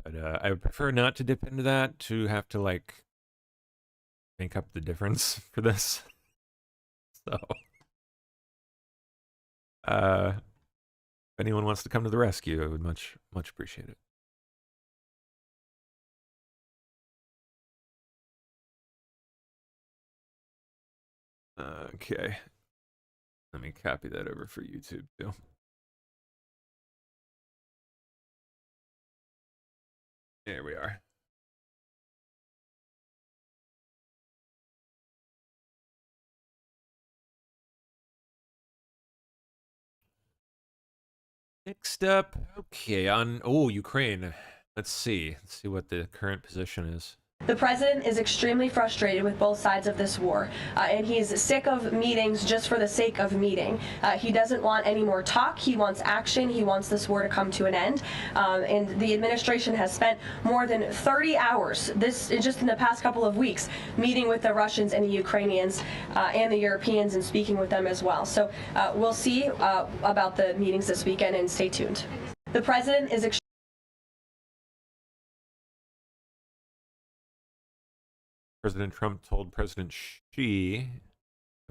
But I would prefer not to dip into that, to have to like make up the difference for this. So if anyone wants to come to the rescue, I would much appreciate it. Okay. Let me copy that over for YouTube too. There we are. Next up, okay, on Ukraine. Let's see what the current position is. The president is extremely frustrated with both sides of this war, and he's sick of meetings just for the sake of meeting. He doesn't want any more talk. He wants action. He wants this war to come to an end. And the administration has spent more than 30 hours, just in the past couple of weeks, meeting with the Russians and the Ukrainians and the Europeans and speaking with them as well. So we'll see about the meetings this weekend, and stay tuned. The president is President Trump told President Xi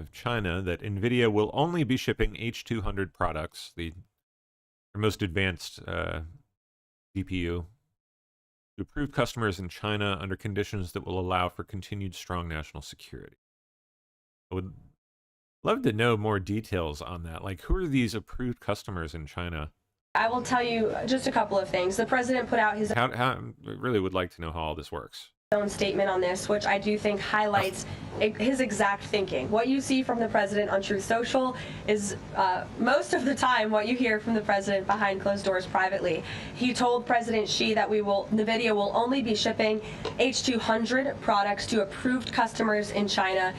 of China that NVIDIA will only be shipping H200 products, their most advanced GPU, to approved customers in China under conditions that will allow for continued strong national security. I would love to know more details on that. Like, who are these approved customers in China? I will tell you just a couple of things. The president put out his I really would like to know how all this works. own statement on this, which I do think highlights his exact thinking. What you see from the president on Truth Social is most of the time what you hear from the president behind closed doors privately. He told President Xi that NVIDIA will only be shipping H200 products to approved customers in China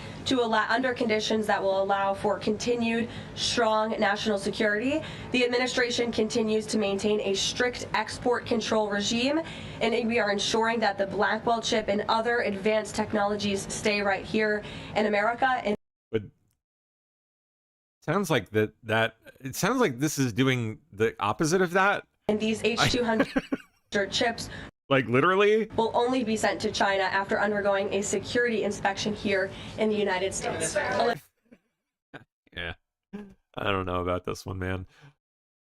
under conditions that will allow for continued strong national security. The administration continues to maintain a strict export control regime, and we are ensuring that the Blackwell chip and other advanced technologies stay right here in America. But sounds like it sounds like this is doing the opposite of that. And these H200 chips, like literally, will only be sent to China after undergoing a security inspection here in the United States. Yeah, I don't know about this one, man.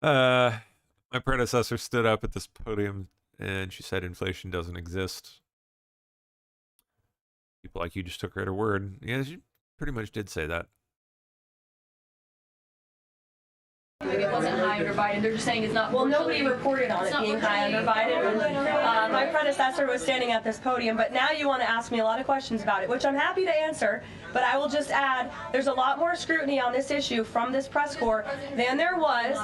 My predecessor stood up at this podium and she said inflation doesn't exist. People like you just took her at her word. Yeah, she pretty much did say that. Maybe it wasn't high under Biden. They're just saying it's not. Well, nobody reported on it being high under Biden. My predecessor was standing at this podium, but now you want to ask me a lot of questions about it, which I'm happy to answer. But I will just add, there's a lot more scrutiny on this issue from this press corps than there was.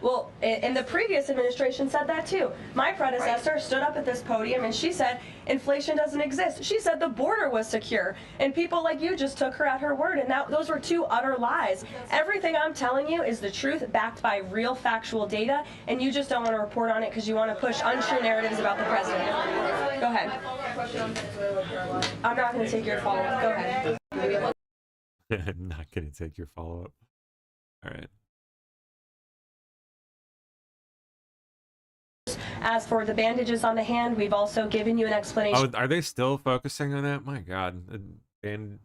Well, and the previous administration said that too. My predecessor stood up at this podium and she said inflation doesn't exist. She said the border was secure, and people like you just took her at her word, and those were two utter lies. Everything I'm telling you is the truth, backed by real factual data, and you just don't want to report on it because you want to push untrue narratives about the president. Go ahead. I'm not going to take your follow-up. Go ahead. I'm not going to take your follow-up. All right. As for the bandages on the hand, we've also given you an explanation. Oh, are they still focusing on that? My God. I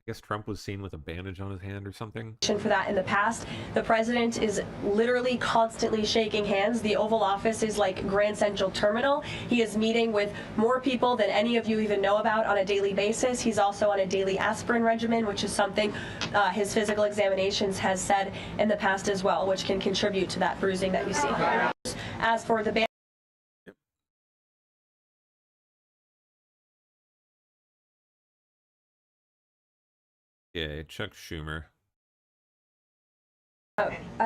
guess Trump was seen with a bandage on his hand or something. For that in the past, the president is literally constantly shaking hands. The Oval Office is like Grand Central Terminal. He is meeting with more people than any of you even know about on a daily basis. He's also on a daily aspirin regimen, which is something his physical examinations has said in the past as well, which can contribute to that bruising that you see. As for the Yeah, Chuck Schumer.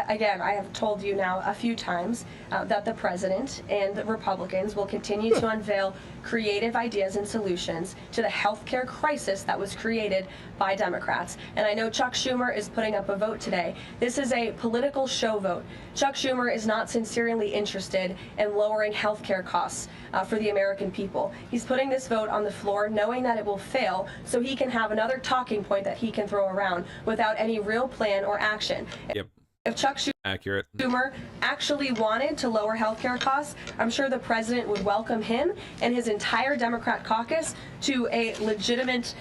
Again, I have told you now a few times that the president and the Republicans will continue to unveil creative ideas and solutions to the healthcare crisis that was created by Democrats. And I know Chuck Schumer is putting up a vote today. This is a political show vote. Chuck Schumer is not sincerely interested in lowering healthcare costs for the American people. He's putting this vote on the floor knowing that it will fail so he can have another talking point that he can throw around without any real plan or action. Yep. If Chuck Schumer actually wanted to lower healthcare costs, I'm sure the president would welcome him and his entire Democrat caucus to a legitimate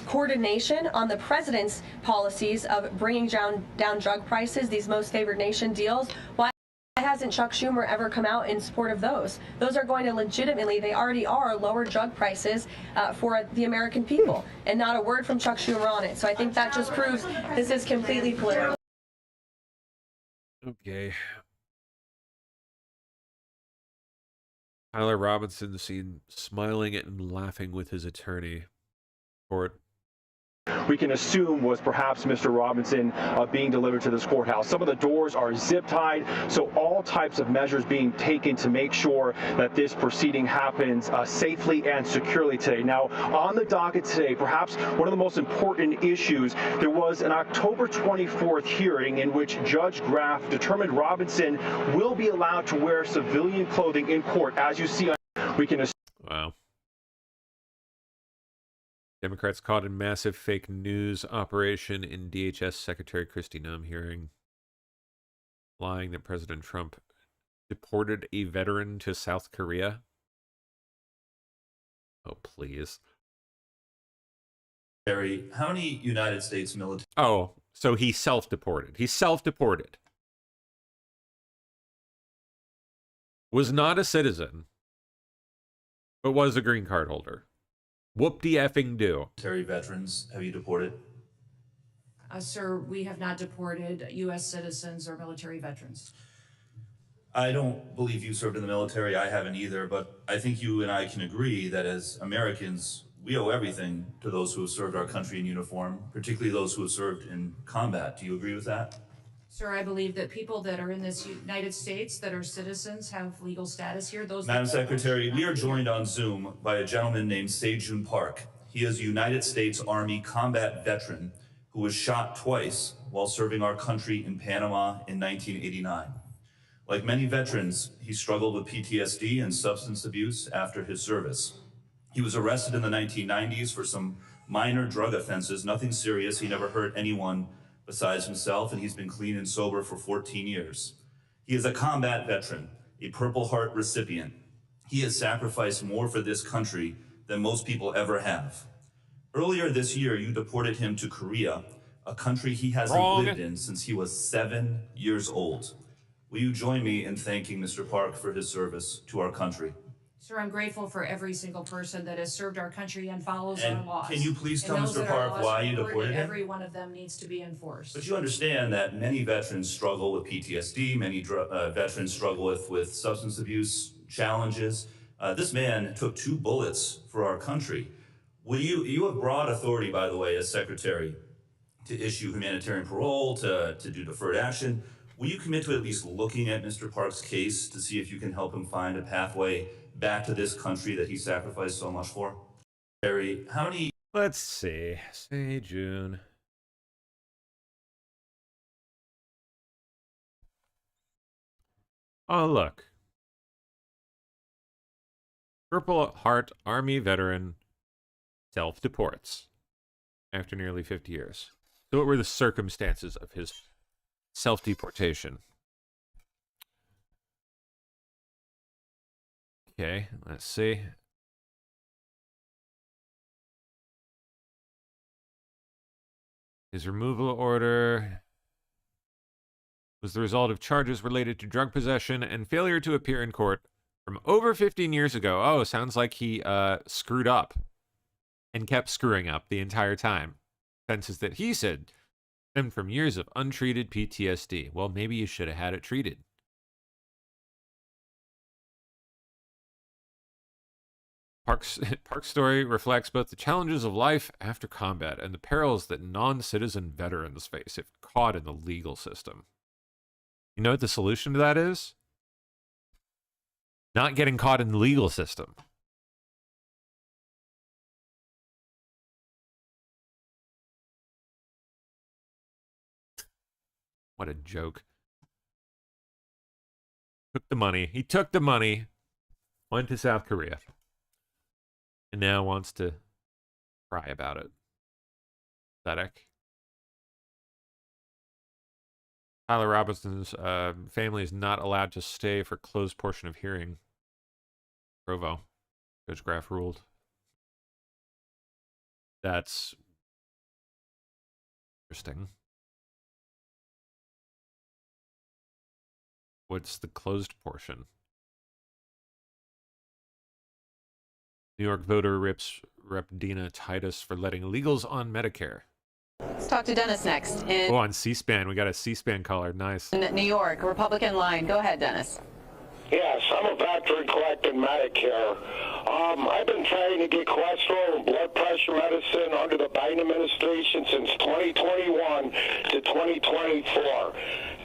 coordination on the president's policies of bringing down drug prices, these most favored nation deals. Why hasn't Chuck Schumer ever come out in support of those? Those are going to legitimately, they already are, lower drug prices for the American people, and not a word from Chuck Schumer on it. So I think that just proves this is completely political. Okay. Tyler Robinson seen smiling and laughing with his attorney. Court. We can assume was perhaps Mr. Robinson being delivered to this courthouse. Some of the doors are zip tied, so all types of measures being taken to make sure that this proceeding happens safely and securely today. Now, on the docket today, perhaps one of the most important issues, there was an October 24th hearing in which Judge Graff determined Robinson will be allowed to wear civilian clothing in court. As you see, we can assume. Wow. Democrats caught in massive fake news operation in DHS Secretary Kristi Noem hearing, lying that President Trump deported a veteran to South Korea. Oh, please. Harry, how many United States military... Oh, so he self-deported. He self-deported. Was not a citizen, but was a green card holder. Whoop-de-effing do. Military veterans have you deported? Sir, we have not deported U.S. citizens or military veterans. I don't believe you served in the military. I haven't either, but I think you and I can agree that as Americans, we owe everything to those who have served our country in uniform, particularly those who have served in combat. Do you agree with that? Sir, I believe that people that are in this United States that are citizens have legal status here. Madam Secretary, we are joined on Zoom by a gentleman named Se-Jun Park. He is a United States Army combat veteran who was shot twice while serving our country in Panama in 1989. Like many veterans, he struggled with PTSD and substance abuse after his service. He was arrested in the 1990s for some minor drug offenses, nothing serious. He never hurt anyone besides himself, and he's been clean and sober for 14 years. He is a combat veteran, a Purple Heart recipient. He has sacrificed more for this country than most people ever have. Earlier this year, you deported him to Korea, a country he hasn't lived in since he was 7 years old. Will you join me in thanking Mr. Park for his service to our country? Sir, I'm grateful for every single person that has served our country and follows our laws. Can you please tell Mr. Park why you deported him? Every one of them needs to be enforced. But you understand that many veterans struggle with PTSD, many veterans struggle with substance abuse challenges. This man took 2 bullets for our country. Will you have broad authority, by the way, as Secretary, to issue humanitarian parole, to do deferred action. Will you commit to at least looking at Mr. Park's case to see if you can help him find a pathway back to this country that he sacrificed so much for? Harry, how many... Let's see. Say June. Oh, look. Purple Heart Army veteran self-deports after nearly 50 years. So what were the circumstances of his self-deportation? Okay, let's see. His removal order was the result of charges related to drug possession and failure to appear in court from over 15 years ago. Oh, sounds like he screwed up and kept screwing up the entire time. Offenses that he said stemmed from years of untreated PTSD. Well, maybe you should have had it treated. Park's story reflects both the challenges of life after combat and the perils that non-citizen veterans face if caught in the legal system. You know what the solution to that is? Not getting caught in the legal system. What a joke. Took the money. He took the money, went to South Korea, and now wants to cry about it. Pathetic. Tyler Robinson's family is not allowed to stay for closed portion of hearing. Provo. Judge Graff ruled. That's interesting. What's the closed portion? New York voter Rep Dina Titus for letting illegals on Medicare. Let's talk to Dennis next. Oh, on C-SPAN. We got a C-SPAN caller. Nice. In New York, Republican line. Go ahead, Dennis. Yes, I'm a veteran collecting Medicare. I've been trying to get cholesterol and blood pressure medicine under the Biden administration since 2021 to 2024.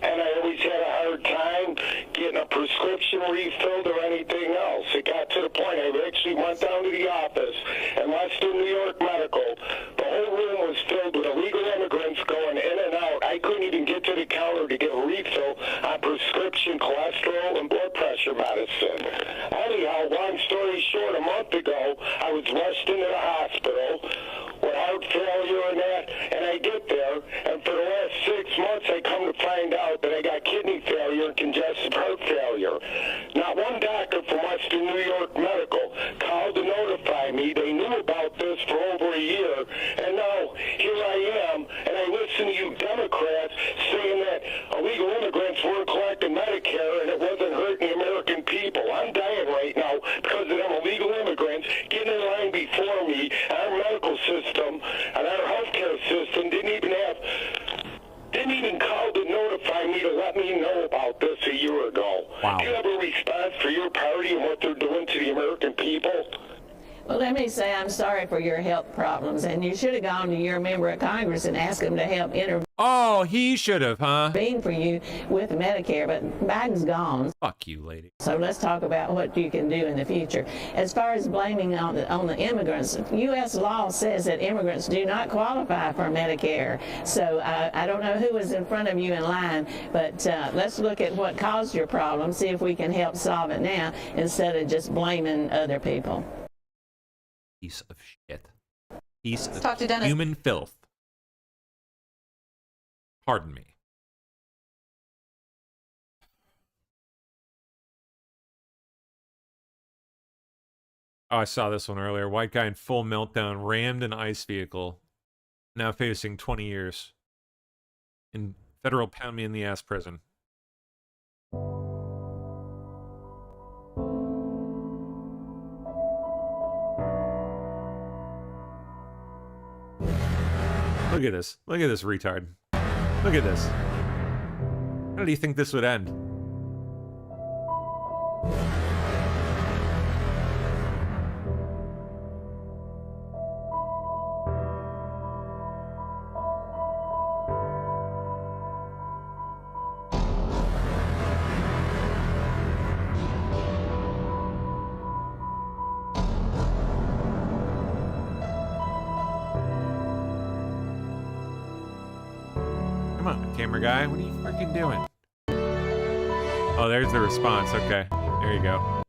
And I always had a hard time getting a prescription refilled or anything else. It got to the point I actually went down to the office in Western New York Medical. The whole room was filled with illegal immigrants going in and out. I couldn't even get to the counter to get a refill on prescription cholesterol and blood pressure medicine. Anyhow, long story short, a month ago, I was rushed into the hospital with heart failure and that, and I get there, and for the last 6 months, I come to find out that I got kidney failure and congestive heart failure. Not one doctor from Western New York Medical called to notify me. They knew about this for over a year, and now here I am, and I listen to you Democrats saying that illegal immigrants weren't collecting Medicare and it wasn't hurting the American people. I'm dying right now because of them illegal immigrants getting in line before me. Our medical system and our healthcare system didn't even call to notify me to let me know about this a year ago. Wow. Do you have a response for your party and what they're doing to the American people? Well, let me say I'm sorry for your health problems, and you should have gone to your member of Congress and asked him to help intervene. Oh, he should have, huh? For you with Medicare, but Biden's gone. Fuck you, lady. So let's talk about what you can do in the future. As far as blaming on the immigrants, U.S. law says that immigrants do not qualify for Medicare. So I don't know who was in front of you in line, but let's look at what caused your problem, see if we can help solve it now instead of just blaming other people. Piece of shit. Piece of talk to Dennis. Human filth. Pardon me. Oh, I saw this one earlier. White guy in full meltdown rammed an ICE vehicle. Now facing 20 years in federal pound me in the ass prison. Look at this. Look at this retard. Look at this. How did he think this would end? Come on, camera guy. What are you freaking doing? Oh, there's the response. Okay. There you go.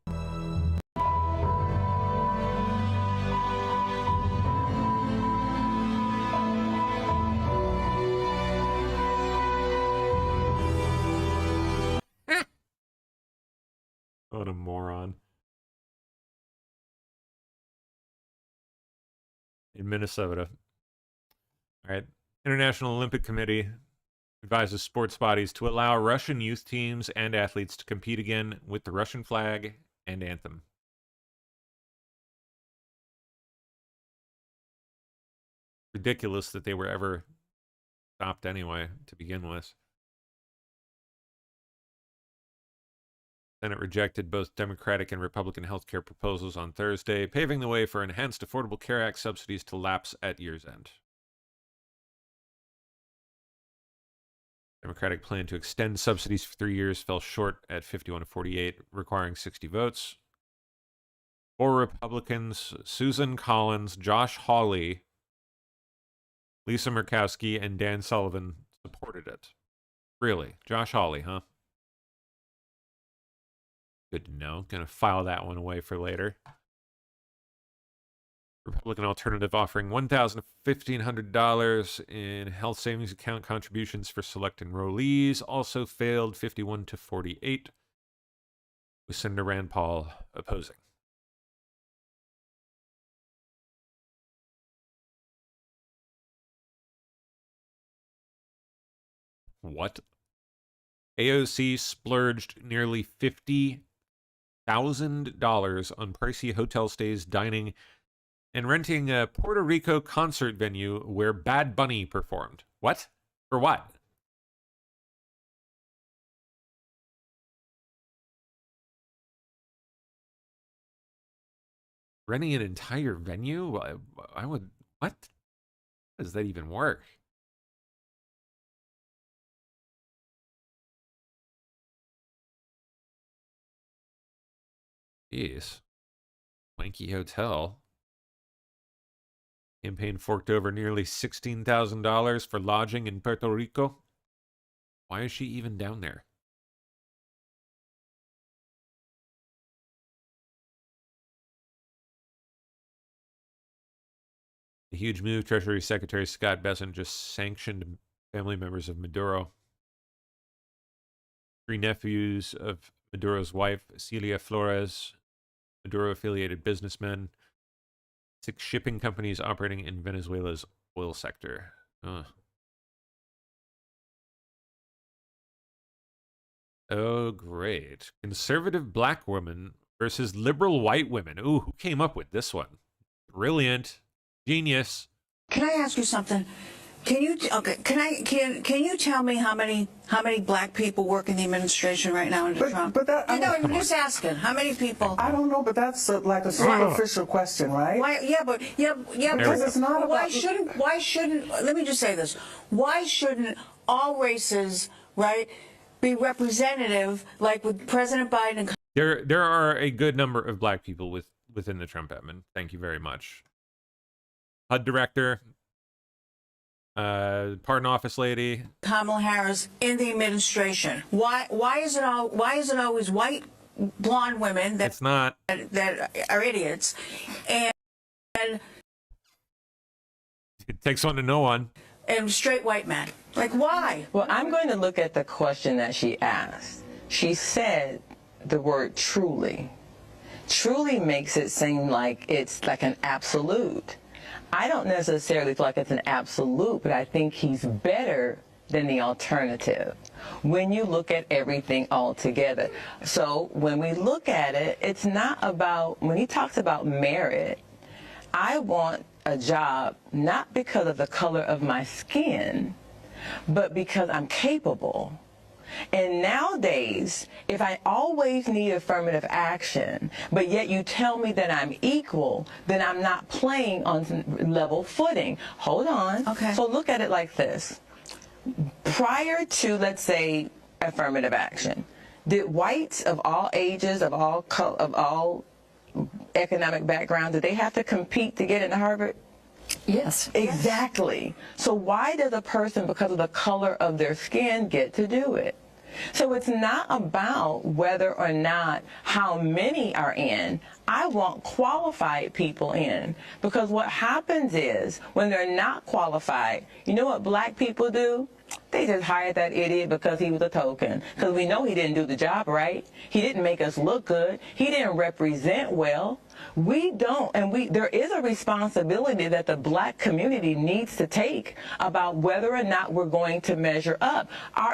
What a moron. In Minnesota. All right. International Olympic Committee advises sports bodies to allow Russian youth teams and athletes to compete again with the Russian flag and anthem. Ridiculous that they were ever stopped anyway, to begin with. Senate rejected both Democratic and Republican healthcare proposals on Thursday, paving the way for enhanced Affordable Care Act subsidies to lapse at year's end. Democratic plan to extend subsidies for 3 years fell short at 51 to 48, requiring 60 votes. 4 Republicans, Susan Collins, Josh Hawley, Lisa Murkowski, and Dan Sullivan supported it. Really? Josh Hawley, huh? Good to know. Gonna file that one away for later. Republican alternative offering $1,500 in health savings account contributions for select enrollees also failed 51-48, with Senator Rand Paul opposing. What? AOC splurged nearly $50,000 on pricey hotel stays, dining, and renting a Puerto Rico concert venue where Bad Bunny performed. What? For what? Renting an entire venue? I would... What? How does that even work? Jeez. Wanky hotel. Campaign forked over nearly $16,000 for lodging in Puerto Rico. Why is she even down there? A huge move. Treasury Secretary Scott Bessent just sanctioned family members of Maduro. 3 nephews of Maduro's wife, Celia Flores, Maduro-affiliated businessmen, 6 shipping companies operating in Venezuela's oil sector. Oh, great. Conservative black women versus liberal white women. Ooh, who came up with this one? Brilliant. Genius. Can I ask you something? Can you tell me how many black people work in the administration right now under Trump? But that, I'm just asking. How many people? I don't know, but that's like a superficial question, right? Why, because it's not about. Why shouldn't? Let me just say this. Why shouldn't all races, right, be representative, like with President Biden? There are a good number of black people within the Trump admin. Thank you very much. HUD director. Pardon office lady. Kamala Harris in the administration. Why is it always white blonde women that it's not that are idiots, and it takes one to know one, and straight white men? Like, why? Well, I'm going to look at the question that she asked. She said the word truly. Truly makes it seem like it's like an absolute. I don't necessarily feel like it's an absolute, but I think he's better than the alternative when you look at everything all together. So when we look at it, it's not about, when he talks about merit, I want a job not because of the color of my skin, but because I'm capable. And nowadays, if I always need affirmative action, but yet you tell me that I'm equal, then I'm not playing on level footing. Hold on. Okay. So look at it like this. Prior to, let's say, affirmative action, did whites of all ages, of all economic backgrounds, did they have to compete to get into Harvard? Yes. Exactly. So why does a person, because of the color of their skin, get to do it? So it's not about whether or not how many are in. I want qualified people in, because what happens is when they're not qualified, you know what black people do? They just hired that idiot because he was a token. Because we know he didn't do the job right. He didn't make us look good. He didn't represent well. We don't, and there is a responsibility that the black community needs to take about whether or not we're going to measure up.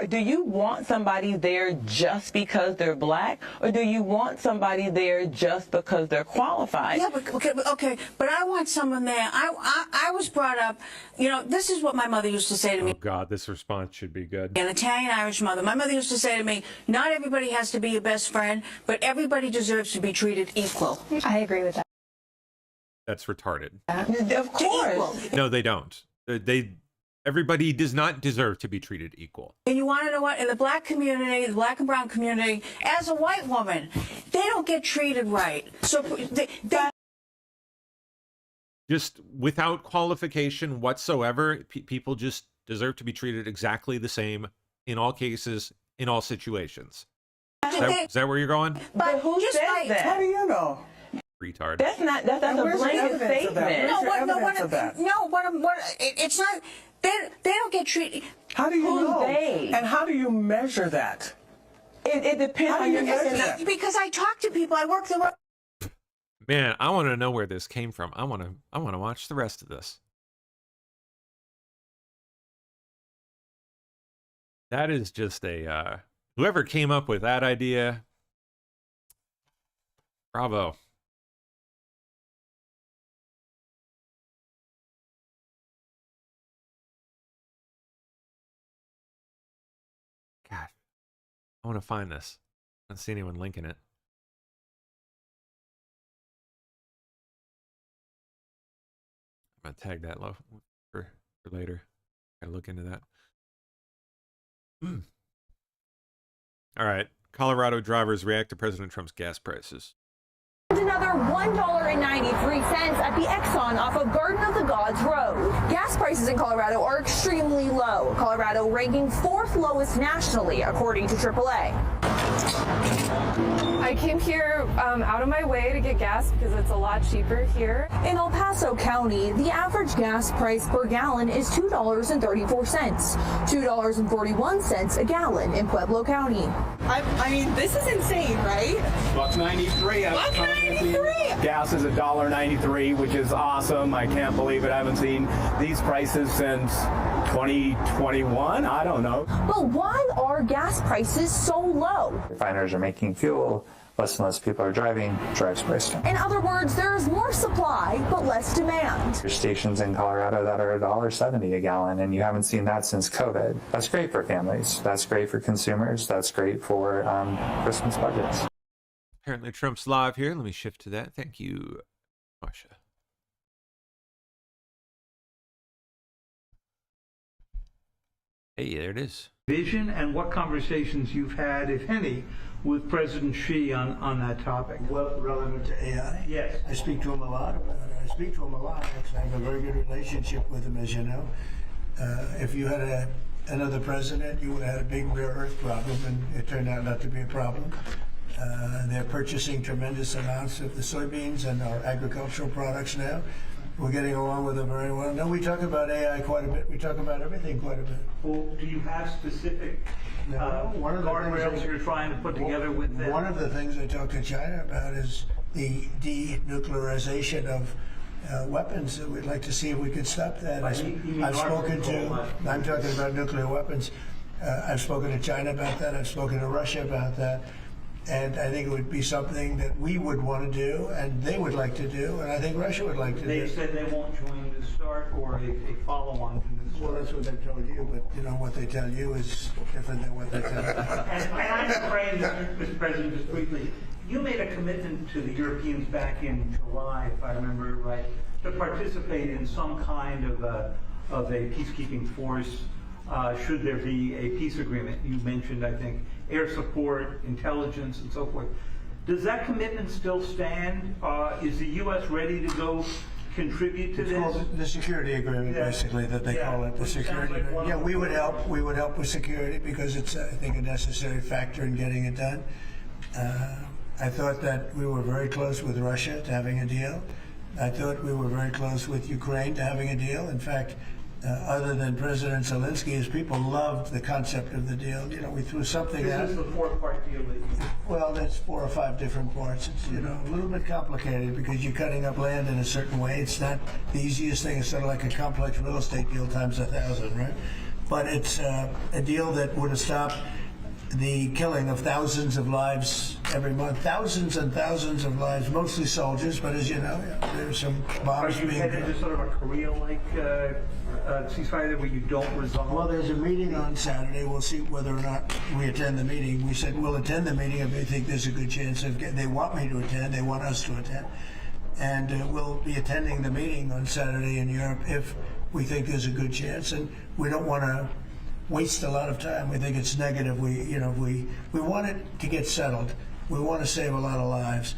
Do you want somebody there just because they're black, or do you want somebody there just because they're qualified? Yeah, but okay, but I want someone there. I was brought up, this is what my mother used to say to me. Oh God, this response should be good. An Italian-Irish mother. My mother used to say to me, not everybody has to be your best friend, but everybody deserves to be treated equal. I agree with that. That's retarded. Of course. No, they don't. Everybody does not deserve to be treated equal. And you want to know what? In the black community, the black and brown community, as a white woman, they don't get treated right. So they just without qualification whatsoever, people just deserve to be treated exactly the same in all cases, in all situations. Is that where you're going? But who says that? How do you know? retard. That's not a blanket statement. It's not. They don't get treated. How do you know? They? And how do you measure that? It depends on your measure. Because I talk to people. I work the. Man, I want to know where this came from. I want to watch the rest of this. That is just a whoever came up with that idea. Bravo. God, I want to find this. I don't see anyone linking it. I'm gonna tag that low for later. Gotta look into that. All right. Colorado drivers react to President Trump's gas prices. Another $1.93 at the Exxon off of Garden of the Gods Road. Gas prices in Colorado are extremely low. Colorado ranking 4th lowest nationally, according to AAA. I came here out of my way to get gas because it's a lot cheaper here. In El Paso County, the average gas price per gallon is $2.34, $2.41 a gallon in Pueblo County. I mean, this is insane, right? $1.93. $1.93. Gas is $1.93, which is awesome. I can't believe it. I haven't seen these prices since 2021. I don't know. But why are gas prices so low? Refiners are making fuel. Less and less people are driving, drives price down. In other words, there's more supply, but less demand. There's stations in Colorado that are $1.70 a gallon, and you haven't seen that since COVID. That's great for families. That's great for consumers. That's great for Christmas budgets. Apparently Trump's live here. Let me shift to that. Thank you, Marsha. Hey, there it is. Vision and what conversations you've had, if any, with President Xi on that topic. Well, relevant to AI? Yes. I speak to him a lot about it. I speak to him a lot. Actually, I have a very good relationship with him, as you know. If you had another president, you would have had a big rare earth problem, and it turned out not to be a problem. They're purchasing tremendous amounts of the soybeans and our agricultural products now. We're getting along with them very well. No, we talk about AI quite a bit. We talk about everything quite a bit. Well, do you have specific guardrails you're trying to put together with them? One of the things I talk to China about is the denuclearization of weapons. We'd like to see if we could stop that. I'm talking about nuclear weapons. I've spoken to China about that. I've spoken to Russia about that. And I think it would be something that we would want to do, and they would like to do, and I think Russia would like to do. They said they won't join the START or a follow-on to the START. Well, that's what they've told you, but you know what they tell you is different than what they tell you. And I'm afraid, Mr. President, just briefly, you made a commitment to the Europeans back in July, if I remember right, to participate in some kind of a peacekeeping force should there be a peace agreement. You mentioned, I think, air support, intelligence, and so forth. Does that commitment still stand? Is the U.S. ready to go contribute to this? Called the security agreement, basically, that they call it, the security agreement. Yeah, we would help. We would help with security because it's, I think, a necessary factor in getting it done. I thought that we were very close with Russia to having a deal. I thought we were very close with Ukraine to having a deal. In fact, other than President Zelensky, his people loved the concept of the deal. You know, we threw something out. This is the 4-part deal that you... Well, there's 4 or 5 different parts. It's, you know, a little bit complicated because you're cutting up land in a certain way. It's not the easiest thing. It's sort of like a complex real estate deal times 1,000, right? But it's a deal that would have stopped the killing of thousands of lives every month. Thousands and thousands of lives, mostly soldiers, but as you know, there's some bombs being... Are you headed to sort of a Korea-like ceasefire where you don't resolve? Well, there's a meeting on Saturday. We'll see whether or not we attend the meeting. We said we'll attend the meeting if they think there's a good chance of they want me to attend. They want us to attend. And we'll be attending the meeting on Saturday in Europe if we think there's a good chance. And we don't want to waste a lot of time. We think it's negative. We want it to get settled. We want to save a lot of lives.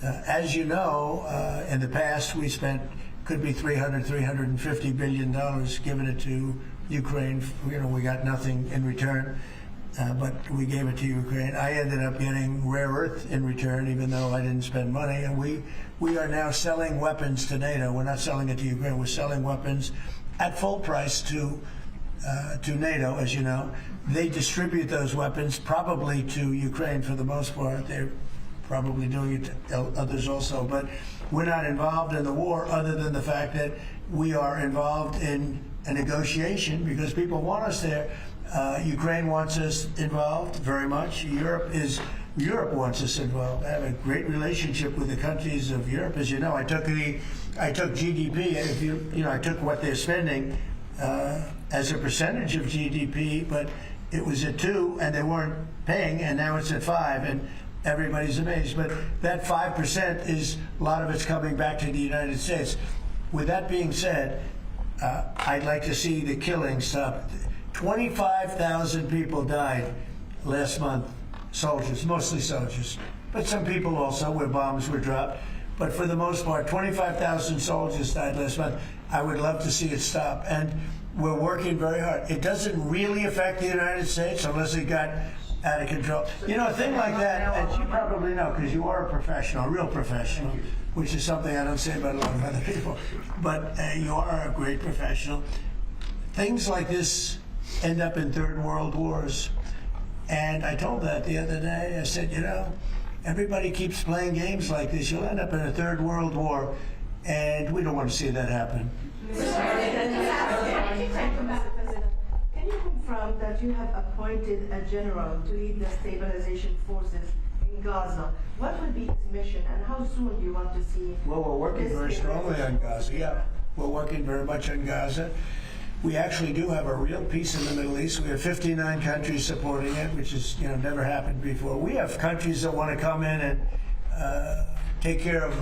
As you know, in the past we spent could be $350 billion, giving it to Ukraine. You know, we got nothing in return. but we gave it to Ukraine. I ended up getting rare earth in return, even though I didn't spend money. And we are now selling weapons to NATO. We're not selling it to Ukraine. We're selling weapons at full price to NATO, as you know. They distribute those weapons probably to Ukraine for the most part. They're probably doing it to others also. But we're not involved in the war other than the fact that we are involved in a negotiation because people want us there. Ukraine wants us involved very much. Europe wants us involved. I have a great relationship with the countries of Europe. As you know, I took GDP. I took what they're spending as a percentage of GDP, but it was at 2, and they weren't paying, and now it's at 5, and everybody's amazed. But that 5% is a lot of it's coming back to the United States. With that being said, I'd like to see the killing stop. 25,000 people died last month. Soldiers, mostly soldiers, but some people also where bombs were dropped. But for the most part, 25,000 soldiers died last month. I would love to see it stop, and we're working very hard. It doesn't really affect the United States unless it got out of control. You know, a thing like that, and you probably know because you are a professional, a real professional, which is something I don't say about a lot of other people, but you are a great professional. Things like this end up in third world wars. And I told that the other day. I said, you know, everybody keeps playing games like this. You'll end up in a third world war, and we don't want to see that happen. Can you confirm that you have appointed a general to lead the stabilization forces in Gaza? What will be his mission, and how soon do you want to see? Well, we're working very strongly on Gaza. Yeah, we're working very much on Gaza. We actually do have a real peace in the Middle East. We have 59 countries supporting it, which has never happened before. We have countries that want to come in and take care of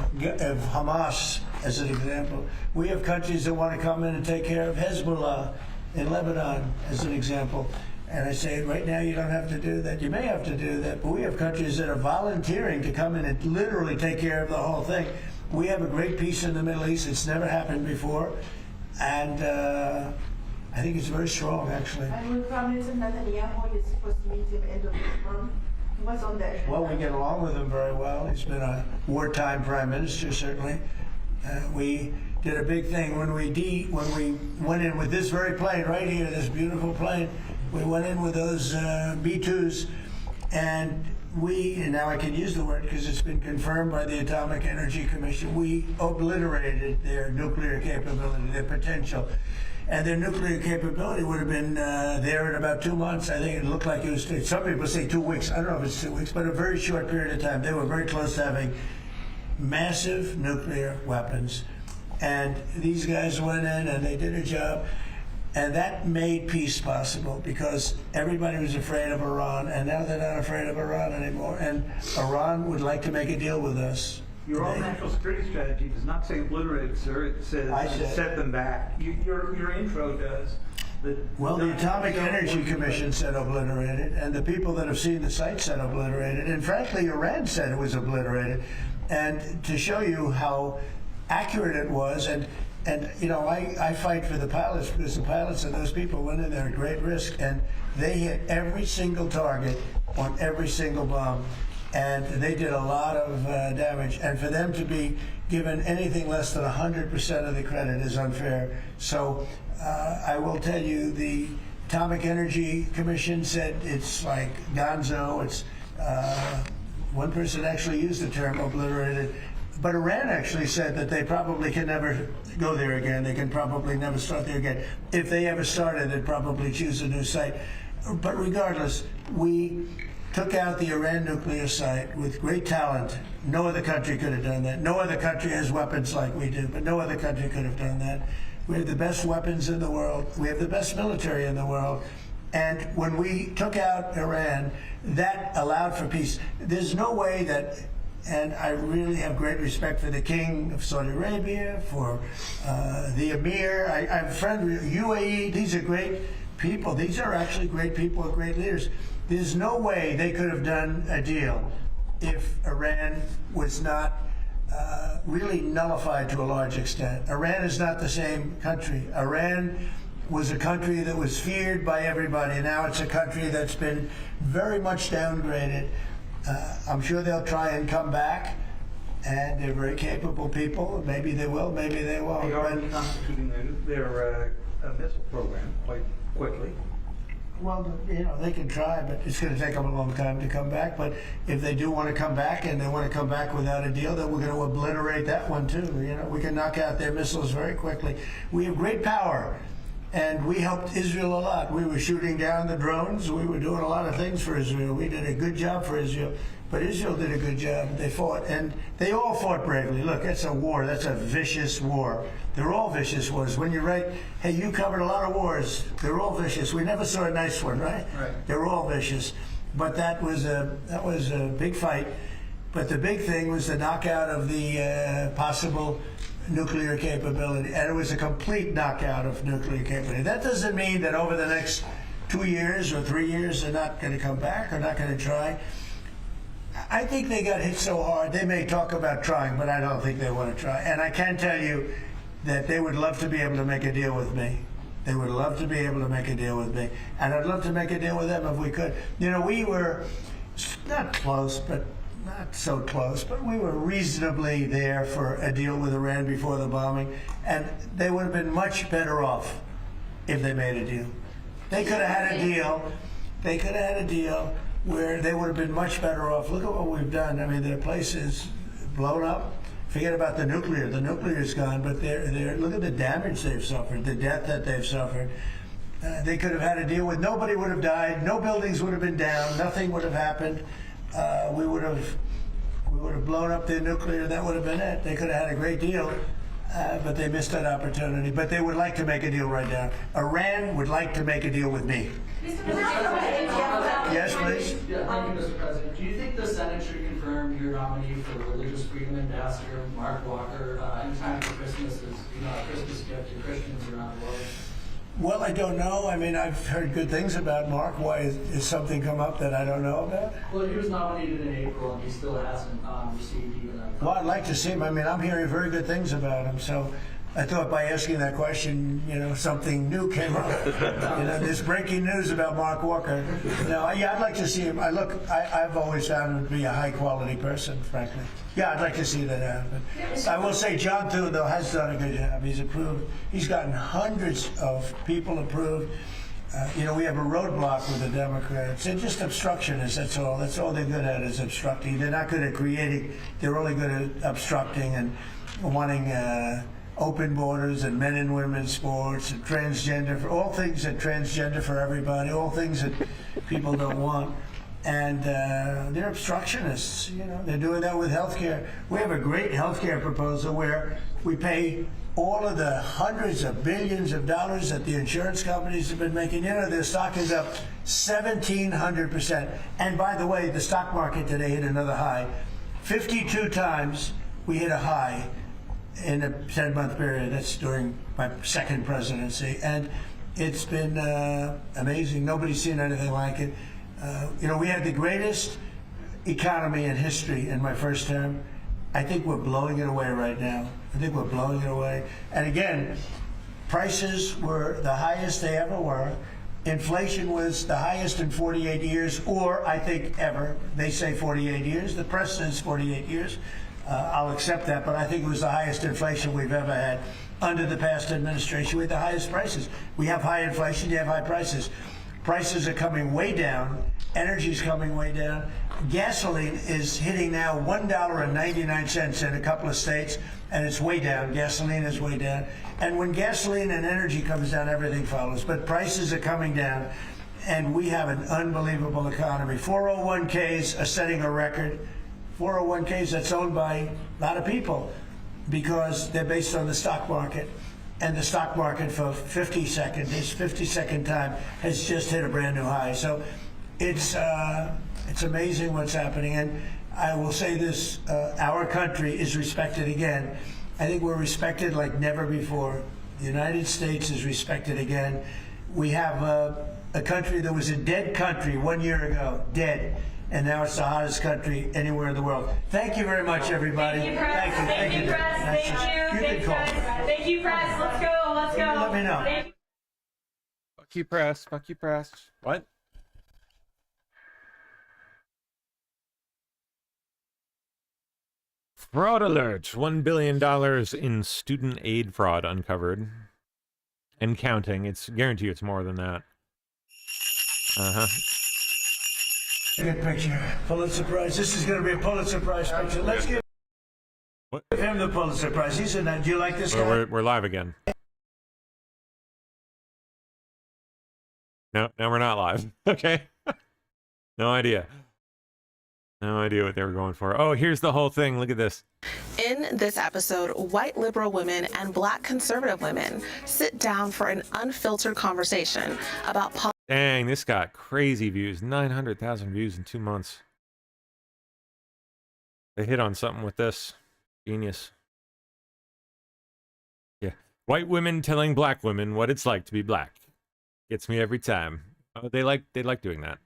Hamas, as an example. We have countries that want to come in and take care of Hezbollah in Lebanon, as an example. And I say, right now you don't have to do that. You may have to do that, but we have countries that are volunteering to come in and literally take care of the whole thing. We have a great peace in the Middle East. It's never happened before. And I think it's very strong, actually. And when Prime Minister Netanyahu is supposed to meet him end of this month, what's on the agenda? Well, we get along with him very well. He's been a wartime prime minister, certainly. We did a big thing when we went in with this very plane right here, this beautiful plane. We went in with those B-2s, and now I can use the word because it's been confirmed by the Atomic Energy Commission, we obliterated their nuclear capability, their potential. And their nuclear capability would have been there in about 2 months. I think it looked like it was, some people say 2 weeks. I don't know if it's 2 weeks, but a very short period of time. They were very close to having massive nuclear weapons. And these guys went in and they did a job. And that made peace possible because everybody was afraid of Iran, and now they're not afraid of Iran anymore. And Iran would like to make a deal with us. Your own national security strategy does not say obliterate, sir. It says set them back. Your intro does. Well, the Atomic Energy Commission said obliterated, and the people that have seen the site said obliterated, and frankly, Iran said it was obliterated. And to show you how accurate it was, and I fight for the pilots because the pilots and those people went in there at great risk, and they hit every single target on every single bomb, and they did a lot of damage. And for them to be given anything less than 100% of the credit is unfair. So I will tell you, the Atomic Energy Commission said it's like gonzo. It's one person actually used the term obliterated. But Iran actually said that they probably can never go there again. They can probably never start there again. If they ever started, they'd probably choose a new site. But regardless, we took out the Iran nuclear site with great talent. No other country could have done that. No other country has weapons like we do, but no other country could have done that. We have the best weapons in the world. We have the best military in the world. And when we took out Iran, that allowed for peace. There's no way that, and I really have great respect for the King of Saudi Arabia, for the Emir. I have a friend, UAE, these are great people. These are actually great people and great leaders. There's no way they could have done a deal if Iran was not really nullified to a large extent. Iran is not the same country. Iran was a country that was feared by everybody. Now it's a country that's been very much downgraded. I'm sure they'll try and come back, and they're very capable people. Maybe they will, maybe they won't. They are reconstituting their missile program quite quickly. Well, you know, they can try, but it's going to take them a long time to come back. But if they do want to come back, and they want to come back without a deal, then we're going to obliterate that one too. You know, we can knock out their missiles very quickly. We have great power, and we helped Israel a lot. We were shooting down the drones. We were doing a lot of things for Israel. We did a good job for Israel. But Israel did a good job. They fought, and they all fought bravely. Look, it's a war. That's a vicious war. They're all vicious wars. When you write, hey, you covered a lot of wars. They're all vicious. We never saw a nice one, right? Right. They're all vicious. But that was a big fight. But the big thing was the knockout of the possible nuclear capability, and it was a complete knockout of nuclear capability. That doesn't mean that over the next 2 years or 3 years they're not going to come back or not going to try. I think they got hit so hard, they may talk about trying, but I don't think they want to try. And I can tell you that they would love to be able to make a deal with me. They would love to be able to make a deal with me. And I'd love to make a deal with them if we could. You know, we were not close, but not so close, but we were reasonably there for a deal with Iran before the bombing. And they would have been much better off if they made a deal. They could have had a deal. They could have had a deal where they would have been much better off. Look at what we've done. I mean, their place is blown up. Forget about the nuclear. The nuclear is gone, but look at the damage they've suffered, the death that they've suffered. They could have had a deal with, nobody would have died, no buildings would have been down, nothing would have happened. We would have blown up their nuclear, that would have been it. They could have had a great deal, but they missed that opportunity. But they would like to make a deal right now. Iran would like to make a deal with me. Yes, please. Yeah, thank you, Mr. President. Do you think the Senate should confirm your nominee for Religious Freedom Ambassador, Mark Walker, in time for Christmas as a Christmas gift to Christians around the world? Well, I don't know. I mean, I've heard good things about Mark. Why is something come up that I don't know about? Well, he was nominated in April, and he still hasn't received even a... Well, I'd like to see him. I mean, I'm hearing very good things about him, so I thought by asking that question, you know, something new came up. You know, there's breaking news about Mark Walker. No, yeah, I'd like to see him. I've always found him to be a high-quality person, frankly. Yeah, I'd like to see that happen. I will say John Thune, though, has done a good job. He's approved. He's gotten hundreds of people approved. You know, we have a roadblock with the Democrats. They're just obstructionists, that's all. That's all they're good at is obstructing. They're not good at creating. They're only good at obstructing and wanting open borders and men and women's sports and transgender, for all things that transgender for everybody, all things that people don't want. And they're obstructionists, you know. They're doing that with healthcare. We have a great healthcare proposal where we pay all of the hundreds of billions of dollars that the insurance companies have been making. You know, their stock is up 1,700%. And by the way, the stock market today hit another high. 52 times we hit a high in a 10-month period. That's during my second presidency. And it's been amazing. Nobody's seen anything like it. You know, we had the greatest economy in history in my first term. I think we're blowing it away right now. I think we're blowing it away. And again, prices were the highest they ever were. Inflation was the highest in 48 years, or I think ever. They say 48 years. The press says 48 years. I'll accept that, but I think it was the highest inflation we've ever had. Under the past administration, we had the highest prices. We have high inflation, you have high prices. Prices are coming way down. Energy's coming way down. Gasoline is hitting now $1.99 in a couple of states, and it's way down. Gasoline is way down. And when gasoline and energy comes down, everything follows. But prices are coming down, and we have an unbelievable economy. 401ks are setting a record. 401ks that's owned by a lot of people because they're based on the stock market. And the stock market for 52nd time has just hit a brand new high. So it's amazing what's happening. And I will say this, our country is respected again. I think we're respected like never before. The United States is respected again. We have a country that was a dead country 1 year ago, dead. And now it's the hottest country anywhere in the world. Thank you very much, everybody. Thank you, Press. Thank you, Press. Thank you. You can call. Thank you, Press. Let's go. Let's go. Let me know. Fuck you, press. Fuck you, press. What? Fraud alert. $1 billion in student aid fraud uncovered. And counting. It's guarantee it's more than that. Uh-huh. Good picture. Pulitzer Prize. This is going to be a Pulitzer Prize picture. Let's give him the Pulitzer Prize. He's in that. Do you like this guy? We're live again. No, we're not live. Okay. No idea. No idea what they were going for. Oh, here's the whole thing. Look at this. In this episode, white liberal women and black conservative women sit down for an unfiltered conversation about politics. Dang, this got crazy views. 900,000 views in 2 months. They hit on something with this. Genius. Yeah. White women telling black women what it's like to be black. Gets me every time. Oh, they like doing that.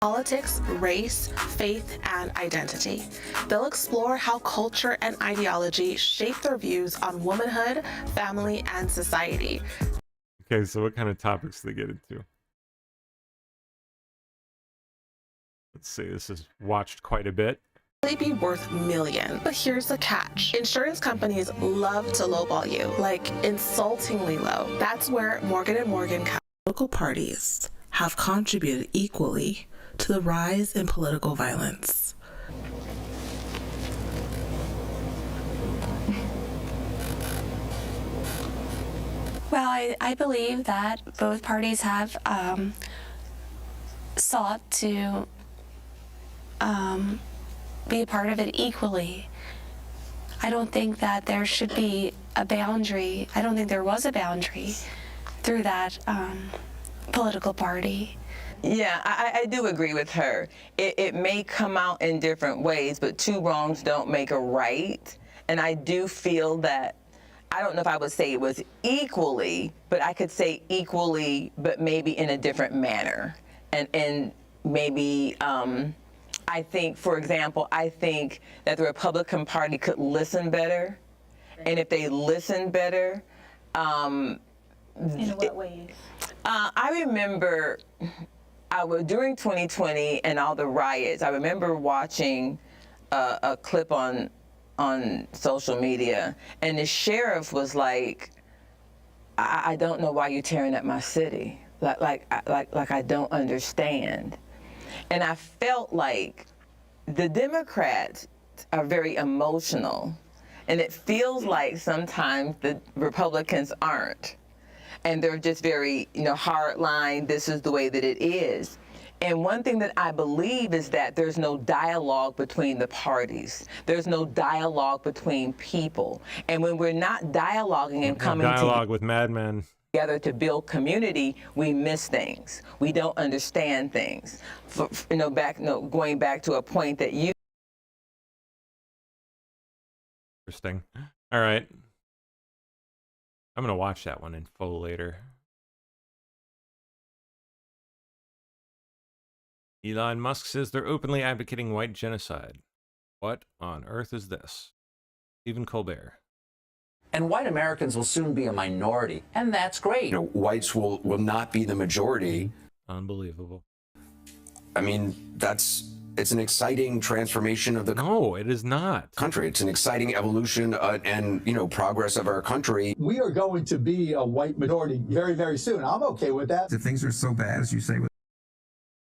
Politics, race, faith, and identity. They'll explore how culture and ideology shape their views on womanhood, family, and society. Okay, so what kind of topics do they get into? Let's see, this is watched quite a bit. They be worth millions. But here's the catch. Insurance companies love to lowball you, like insultingly low. That's where Morgan & Morgan political parties have contributed equally to the rise in political violence. Well, I believe that both parties have sought to be a part of it equally. I don't think that there should be a boundary. I don't think there was a boundary through that political party. Yeah, I do agree with her. It may come out in different ways, but two wrongs don't make a right. And I do feel that, I don't know if I would say it was equally, but I could say equally, but maybe in a different manner. And maybe, I think, for example, I think that the Republican Party could listen better. And if they listen better, in what ways? I remember during 2020 and all the riots, I remember watching a clip on social media, and the sheriff was like, I don't know why you're tearing up my city. Like I don't understand. And I felt like the Democrats are very emotional, and it feels like sometimes the Republicans aren't. And they're just very, hard line, this is the way that it is. And one thing that I believe is that there's no dialogue between the parties. There's no dialogue between people. And when we're not dialoguing and coming dialogue with madmen together to build community, we miss things. We don't understand things. Going back to a point that you. Interesting. All right. I'm going to watch that one in full later. Elon Musk says they're openly advocating white genocide. What on earth is this? Stephen Colbert. And white Americans will soon be a minority, and that's great. Whites will not be the majority. Unbelievable. I mean, it's an exciting transformation of the No, it is not. Country. It's an exciting evolution and progress of our country. We are going to be a white minority very, very soon. I'm okay with that. If things are so bad, as you say, with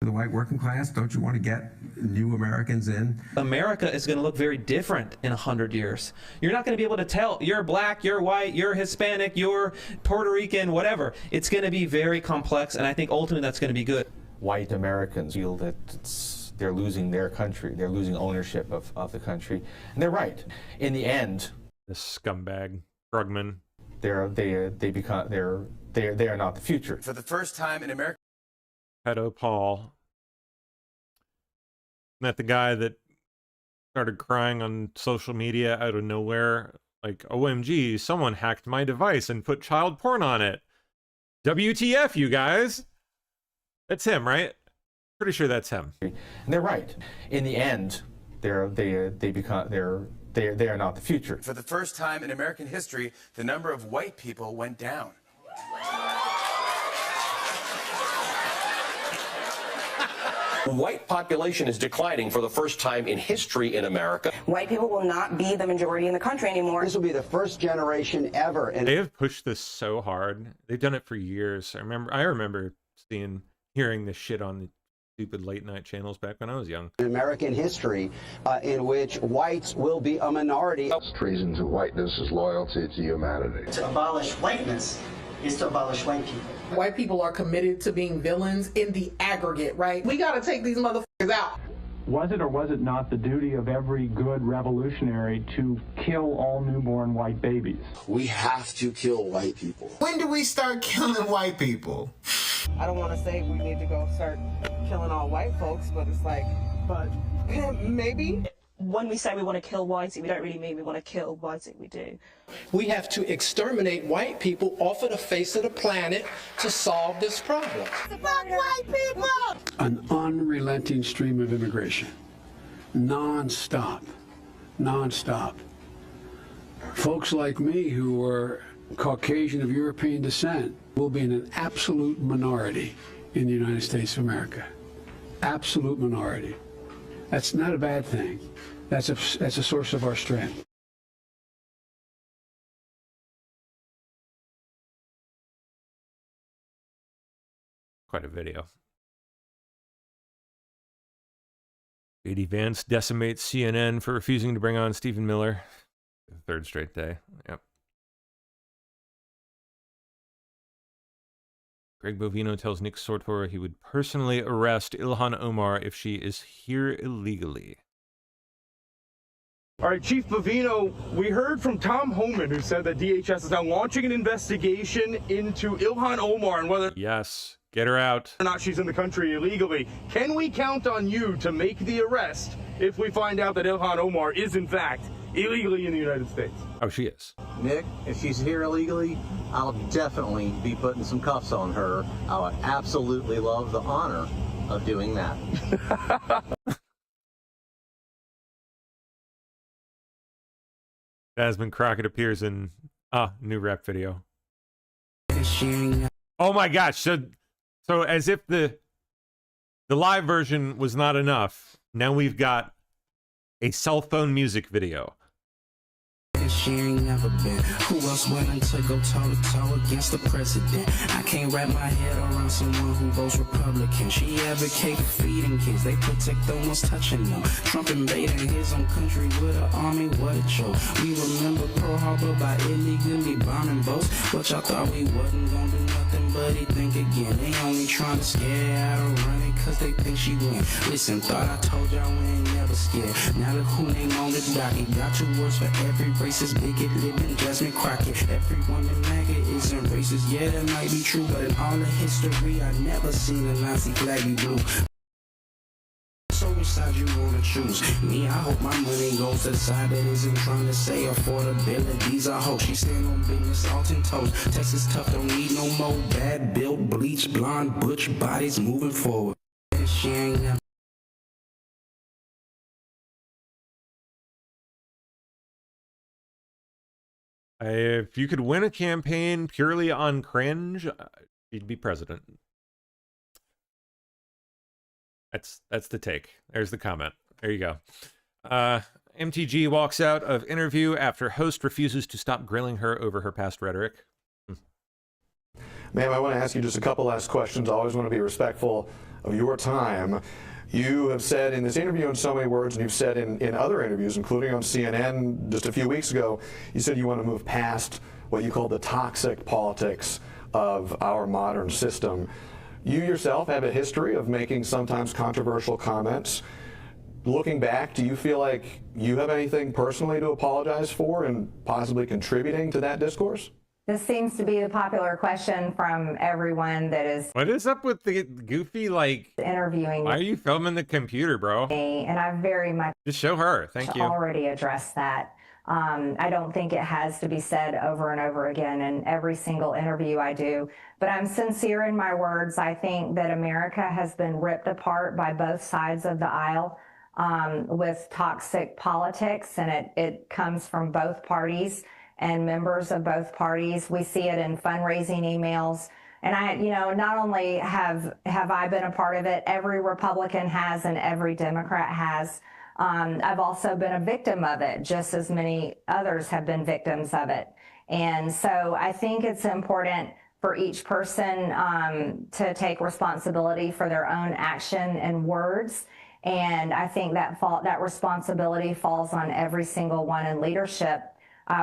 the white working class, don't you want to get new Americans in? America is going to look very different in 100 years. You're not going to be able to tell you're black, you're white, you're Hispanic, you're Puerto Rican, whatever. It's going to be very complex, and I think ultimately that's going to be good. White Americans feel that they're losing their country, they're losing ownership of the country, and they're right. In the end, this scumbag Krugman, they are not the future. For the first time in America. Pedo Paul. Met the guy that started crying on social media out of nowhere, like, OMG, someone hacked my device and put child porn on it. WTF, you guys? That's him, right? Pretty sure that's him. And they're right. In the end, they're They are not the future. For the first time in American history, the number of white people went down. The white population is declining for the first time in history in America. White people will not be the majority in the country anymore. This will be the first generation ever. And they have pushed this so hard. They've done it for years. I remember hearing this shit on the stupid late night channels back when I was young. In American history, in which whites will be a minority. Treason to whiteness is loyalty to humanity. To abolish whiteness is to abolish white people. White people are committed to being villains in the aggregate, right? We got to take these motherfuckers out. Was it or was it not the duty of every good revolutionary to kill all newborn white babies? We have to kill white people. When do we start killing white people? I don't want to say we need to go start killing all white folks, but it's like, but maybe. When we say we want to kill whitey, we don't really mean we want to kill whitey, we do. We have to exterminate white people off of the face of the planet to solve this problem. Fuck white people! An unrelenting stream of immigration. Non-stop. Non-stop. Folks like me who are Caucasian of European descent will be in an absolute minority in the United States of America. Absolute minority. That's not a bad thing. That's a source of our strength. Quite a video. J.D. Vance decimates CNN for refusing to bring on Stephen Miller. The third straight day. Yep. Greg Bovino tells Nick Sortor he would personally arrest Ilhan Omar if she is here illegally. All right, Chief Bovino, we heard from Tom Homan, who said that DHS is now launching an investigation into Ilhan Omar and whether get her out or not she's in the country illegally. Can we count on you to make the arrest if we find out that Ilhan Omar is in fact illegally in the United States? Oh, she is. Nick, if she's here illegally, I'll definitely be putting some cuffs on her. I would absolutely love the honor of doing that. Jasmine Crockett appears in new rap video. Oh my gosh! So as if the live version was not enough, now we've got a cell phone music video. She ain't never been. Who else willing to go toe to toe against the president? I can't wrap my head around someone who votes Republican. She advocate for feeding kids. They protect the ones touching them. Trump invading his own country with an army. What a joke. We remember Pearl Harbor by illegally bombing boats. But y'all thought we wasn't gonna do nothing but think again. They only trying to scare out of running cause they think she win. Listen, thought I told y'all we ain't never scared. Now look who name on the docket. Got 2 words for every racist bigot living, Jasmine Crockett. Everyone in MAGA isn't racist. Yeah, that might be true, but in all of history, I never seen a Nazi flag be blue. So which side you wanna choose? Me, I hope my money goes to the side that isn't trying to say affordability's a hoax. She stand on business, all 10 toes. Texas tough, don't need no more bad built, bleach, blonde, butch bodies moving forward. She ain't never. If you could win a campaign purely on cringe, you'd be president. That's the take. There's the comment. There you go. MTG walks out of interview after host refuses to stop grilling her over her past rhetoric. Ma'am, I want to ask you just a couple last questions. I always want to be respectful of your time. You have said in this interview in so many words, and you've said in other interviews, including on CNN just a few weeks ago, you said you want to move past what you call the toxic politics of our modern system. You yourself have a history of making sometimes controversial comments. Looking back, do you feel like you have anything personally to apologize for and possibly contributing to that discourse? This seems to be the popular question from everyone that is. What is up with the goofy, like, interviewing? Why are you filming the computer, bro? And I very much just show her. Thank you. Already addressed that. I don't think it has to be said over and over again in every single interview I do, but I'm sincere in my words. I think that America has been ripped apart by both sides of the aisle. with toxic politics, and it comes from both parties and members of both parties. We see it in fundraising emails. And not only have I been a part of it, every Republican has and every Democrat has. I've also been a victim of it, just as many others have been victims of it. And so I think it's important for each person to take responsibility for their own action and words. And I think that responsibility falls on every single one in leadership.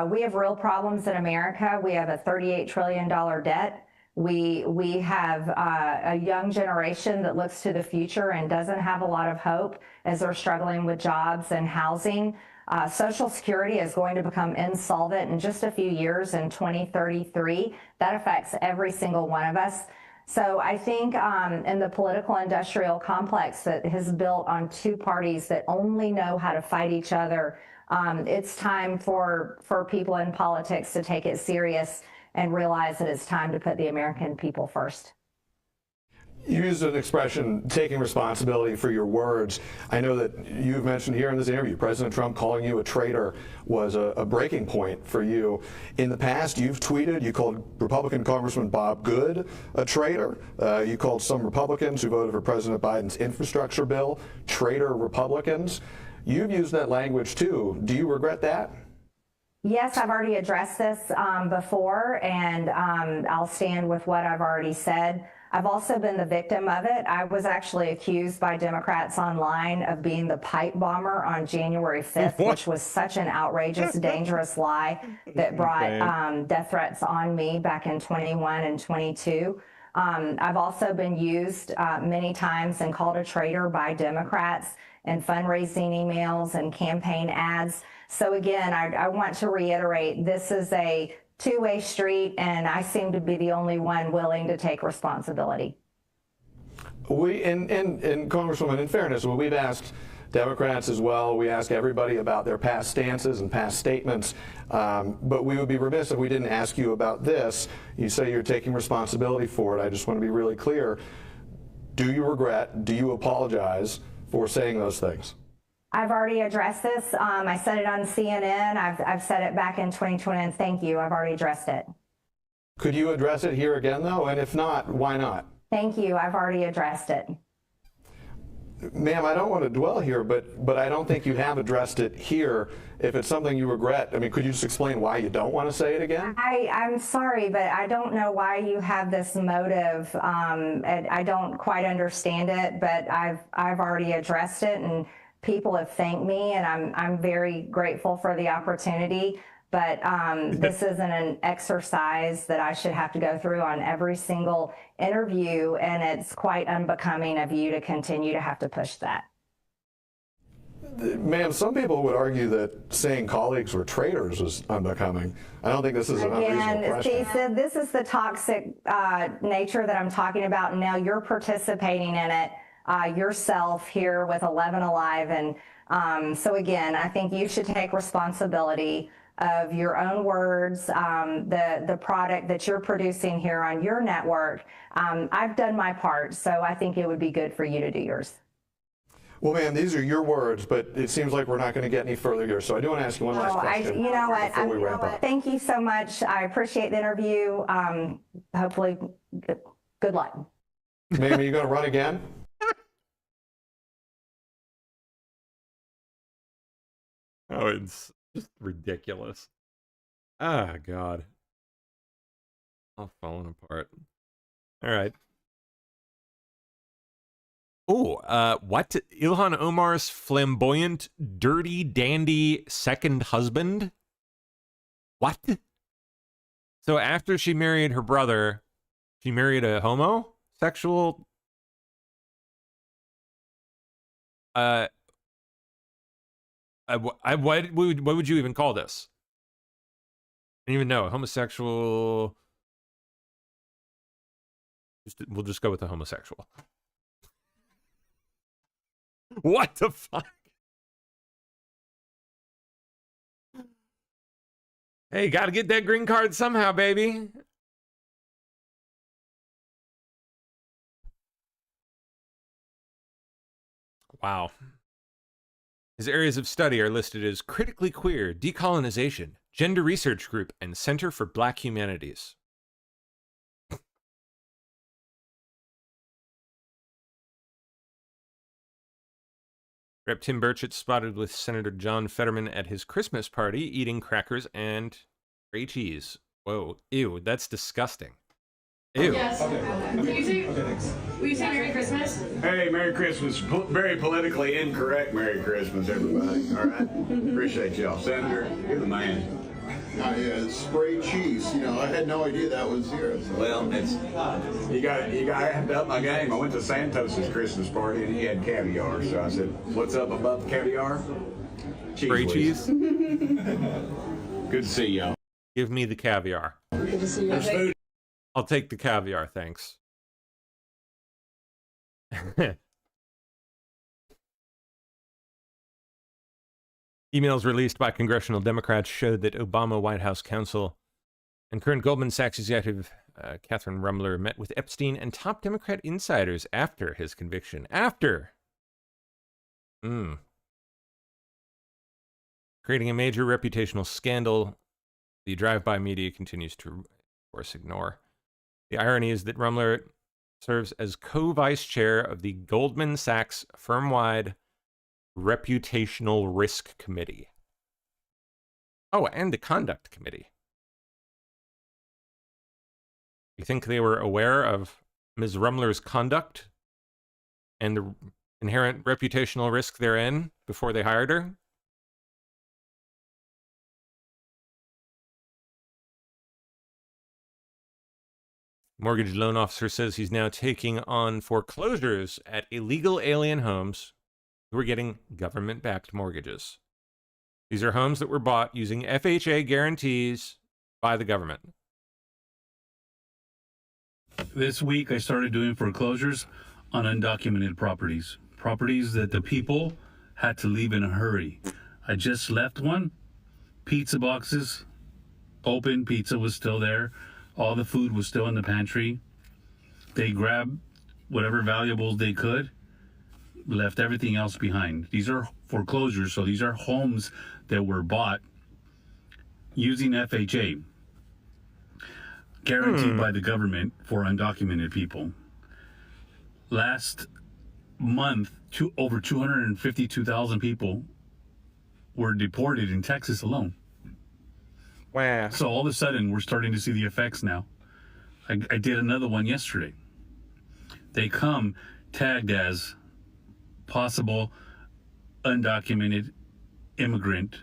We have real problems in America. We have a $38 trillion debt. We have a young generation that looks to the future and doesn't have a lot of hope as they're struggling with jobs and housing. Social Security is going to become insolvent in just a few years in 2033. That affects every single one of us. So I think in the political industrial complex that has built on two parties that only know how to fight each other, it's time for people in politics to take it serious and realize that it's time to put the American people first. You used an expression, taking responsibility for your words. I know that you've mentioned here in this interview, President Trump calling you a traitor was a breaking point for you. In the past, you've tweeted, you called Republican Congressman Bob Good a traitor. You called some Republicans who voted for President Biden's infrastructure bill traitor Republicans. You've used that language too. Do you regret that? Yes, I've already addressed this before, and I'll stand with what I've already said. I've also been the victim of it. I was actually accused by Democrats online of being the pipe bomber on January 5th, which was such an outrageous, dangerous lie that brought death threats on me back in 21 and 22. I've also been used many times and called a traitor by Democrats in fundraising emails and campaign ads. So again, I want to reiterate, this is a two-way street, and I seem to be the only one willing to take responsibility. And Congresswoman, in fairness, well, we've asked Democrats as well. We ask everybody about their past stances and past statements, but we would be remiss if we didn't ask you about this. You say you're taking responsibility for it. I just want to be really clear. Do you regret, do you apologize for saying those things? I've already addressed this. I said it on CNN. I've said it back in 2020, and thank you. I've already addressed it. Could you address it here again, though? And if not, why not? Thank you. I've already addressed it. Ma'am, I don't want to dwell here, but I don't think you have addressed it here. If it's something you regret, I mean, could you just explain why you don't want to say it again? I'm sorry, but I don't know why you have this motive. And I don't quite understand it, but I've already addressed it, and people have thanked me, and I'm very grateful for the opportunity. But this isn't an exercise that I should have to go through on every single interview, and it's quite unbecoming of you to continue to have to push that. Ma'am, some people would argue that saying colleagues were traitors was unbecoming. I don't think this is an unreasonable question. Again, this is the toxic nature that I'm talking about, and now you're participating in it yourself here with 11 Alive. And so again, I think you should take responsibility of your own words, the product that you're producing here on your network. I've done my part, so I think it would be good for you to do yours. Well, ma'am, these are your words, but it seems like we're not going to get any further here. So I do want to ask you one last question. You know what? Before we wrap up. Thank you so much. I appreciate the interview. Hopefully, good luck. Ma'am, are you going to run again? Oh, it's just ridiculous. Ah, God. All falling apart. All right. Oh, what? Ilhan Omar's flamboyant, dirty, dandy second husband? What? So after she married her brother, she married a homosexual? What would you even call this? I don't even know. Homosexual. We'll just go with the homosexual. What the fuck? Hey, gotta get that green card somehow, baby. Wow. His areas of study are listed as critically queer, decolonization, gender research group, and Center for Black Humanities. Rep. Tim Burchett spotted with Senator John Fetterman at his Christmas party eating crackers and gray cheese. Whoa, ew, that's disgusting. Ew. Yes. Will you say Merry Christmas? Hey, Merry Christmas. Very politically incorrect Merry Christmas, everybody. All right? Appreciate y'all. Senator, you're the man. Yeah, it's spray cheese. You know, I had no idea that was here. So. Well, it's you got to up my game. I went to Santos's Christmas party and he had caviar. So I said, "What's up above the caviar?" Cheese. Spray cheese. Good to see y'all. Give me the caviar. Good to see you. I'll take the caviar, thanks. Emails released by congressional Democrats showed that Obama White House counsel and current Goldman Sachs executive Catherine Rumler met with Epstein and top Democrat insiders after his conviction. Creating a major reputational scandal, the drive-by media continues to, of course, ignore. The irony is that Rumler serves as co-vice chair of the Goldman Sachs firm-wide Reputational Risk Committee. Oh, and the Conduct Committee. You think they were aware of Ms. Rumler's conduct and the inherent reputational risk therein before they hired her? Mortgage loan officer says he's now taking on foreclosures at illegal alien homes who are getting government-backed mortgages. These are homes that were bought using FHA guarantees by the government. This week, I started doing foreclosures on undocumented properties. Properties that the people had to leave in a hurry. I just left one. Pizza boxes, open, pizza was still there. All the food was still in the pantry. They grabbed whatever valuables they could, left everything else behind. These are foreclosures, so these are homes that were bought using FHA, guaranteed by the government for undocumented people. Last month, over 252,000 people were deported in Texas alone. Wow. So all of a sudden, we're starting to see the effects now. I did another one yesterday. They come tagged as possible undocumented immigrant.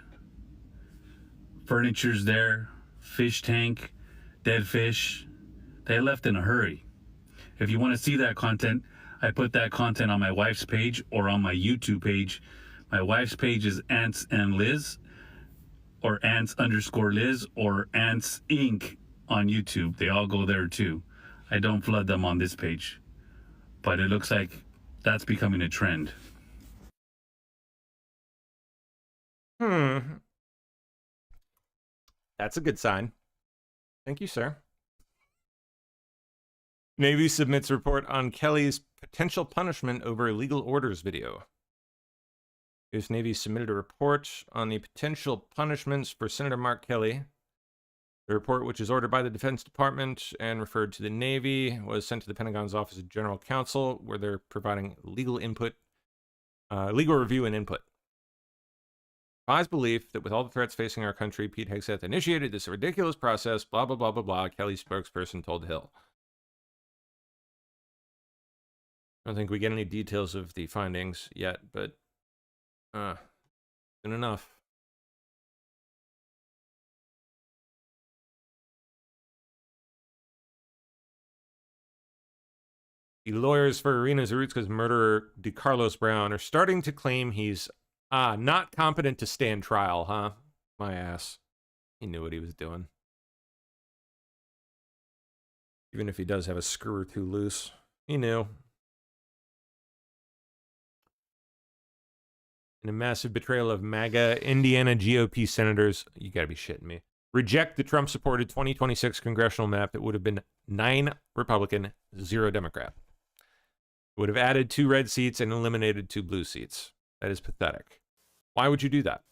Furniture's there, fish tank, dead fish. They left in a hurry. If you want to see that content, I put that content on my wife's page or on my YouTube page. My wife's page is Ants and Liz, or Ants_Liz, or Ants Inc. on YouTube. They all go there too. I don't flood them on this page, but it looks like that's becoming a trend. That's a good sign. Thank you, sir. Navy submits report on Kelly's potential punishment over illegal orders video. U.S. Navy submitted a report on the potential punishments for Senator Mark Kelly. The report, which is ordered by the Defense Department and referred to the Navy, was sent to the Pentagon's Office of General Counsel, where they're providing legal review and input. Advise belief that with all the threats facing our country, Pete Hegseth initiated this ridiculous process, blah, blah, blah, blah, blah, Kelly's spokesperson told Hill. I don't think we get any details of the findings yet, but soon enough. The lawyers for Irina Zarutska's murderer, DeCarlos Brown, are starting to claim he's not competent to stand trial, huh? My ass. He knew what he was doing. Even if he does have a screw or two loose, he knew. In a massive betrayal of MAGA, Indiana GOP senators, you gotta be shitting me, reject the Trump-supported 2026 congressional map that would have been 9 Republican, 0 Democrat. It would have added 2 red seats and eliminated 2 blue seats. That is pathetic. Why would you do that?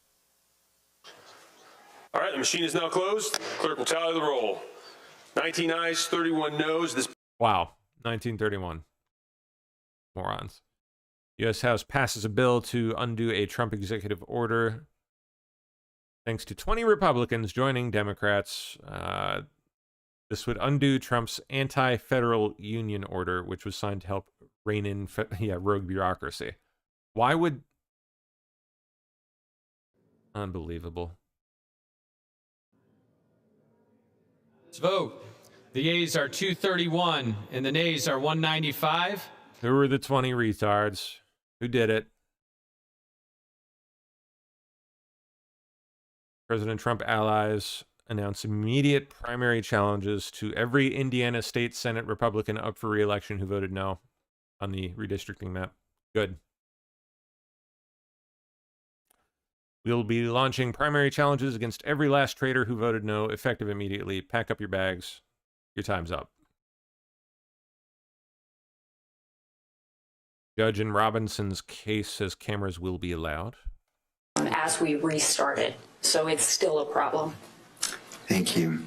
All right, the machine is now closed. Clerk will tally the roll. 19 ayes, 31 noes. This Wow, 1931. Morons. U.S. House passes a bill to undo a Trump executive order. Thanks to 20 Republicans joining Democrats, this would undo Trump's anti-federal union order, which was signed to help rein in rogue bureaucracy. Why would... Unbelievable. Let's vote. The yeas are 231 and the nays are 195. Who were the 20 retards? Who did it? President Trump allies announced immediate primary challenges to every Indiana State Senate Republican up for re-election who voted no on the redistricting map. Good. We'll be launching primary challenges against every last traitor who voted no, effective immediately. Pack up your bags. Your time's up. Judge in Robinson's case says cameras will be allowed. As we restart it, so it's still a problem. Thank you.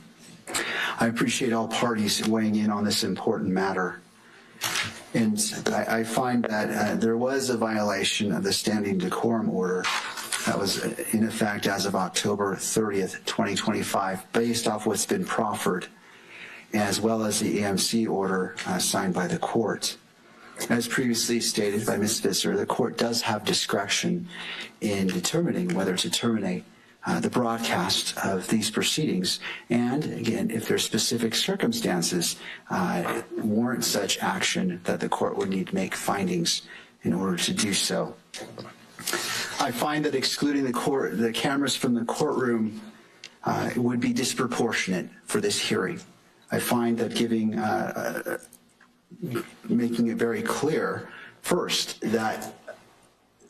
I appreciate all parties weighing in on this important matter. And I find that there was a violation of the standing decorum order that was in effect as of October 30th, 2025, based off what's been proffered, as well as the EMC order signed by the court. As previously stated by Ms. Visser, the court does have discretion in determining whether to terminate the broadcast of these proceedings, and again, if there's specific circumstances warrant such action, that the court would need to make findings in order to do so. I find that excluding the cameras from the courtroom would be disproportionate for this hearing. I find that making it very clear, first, that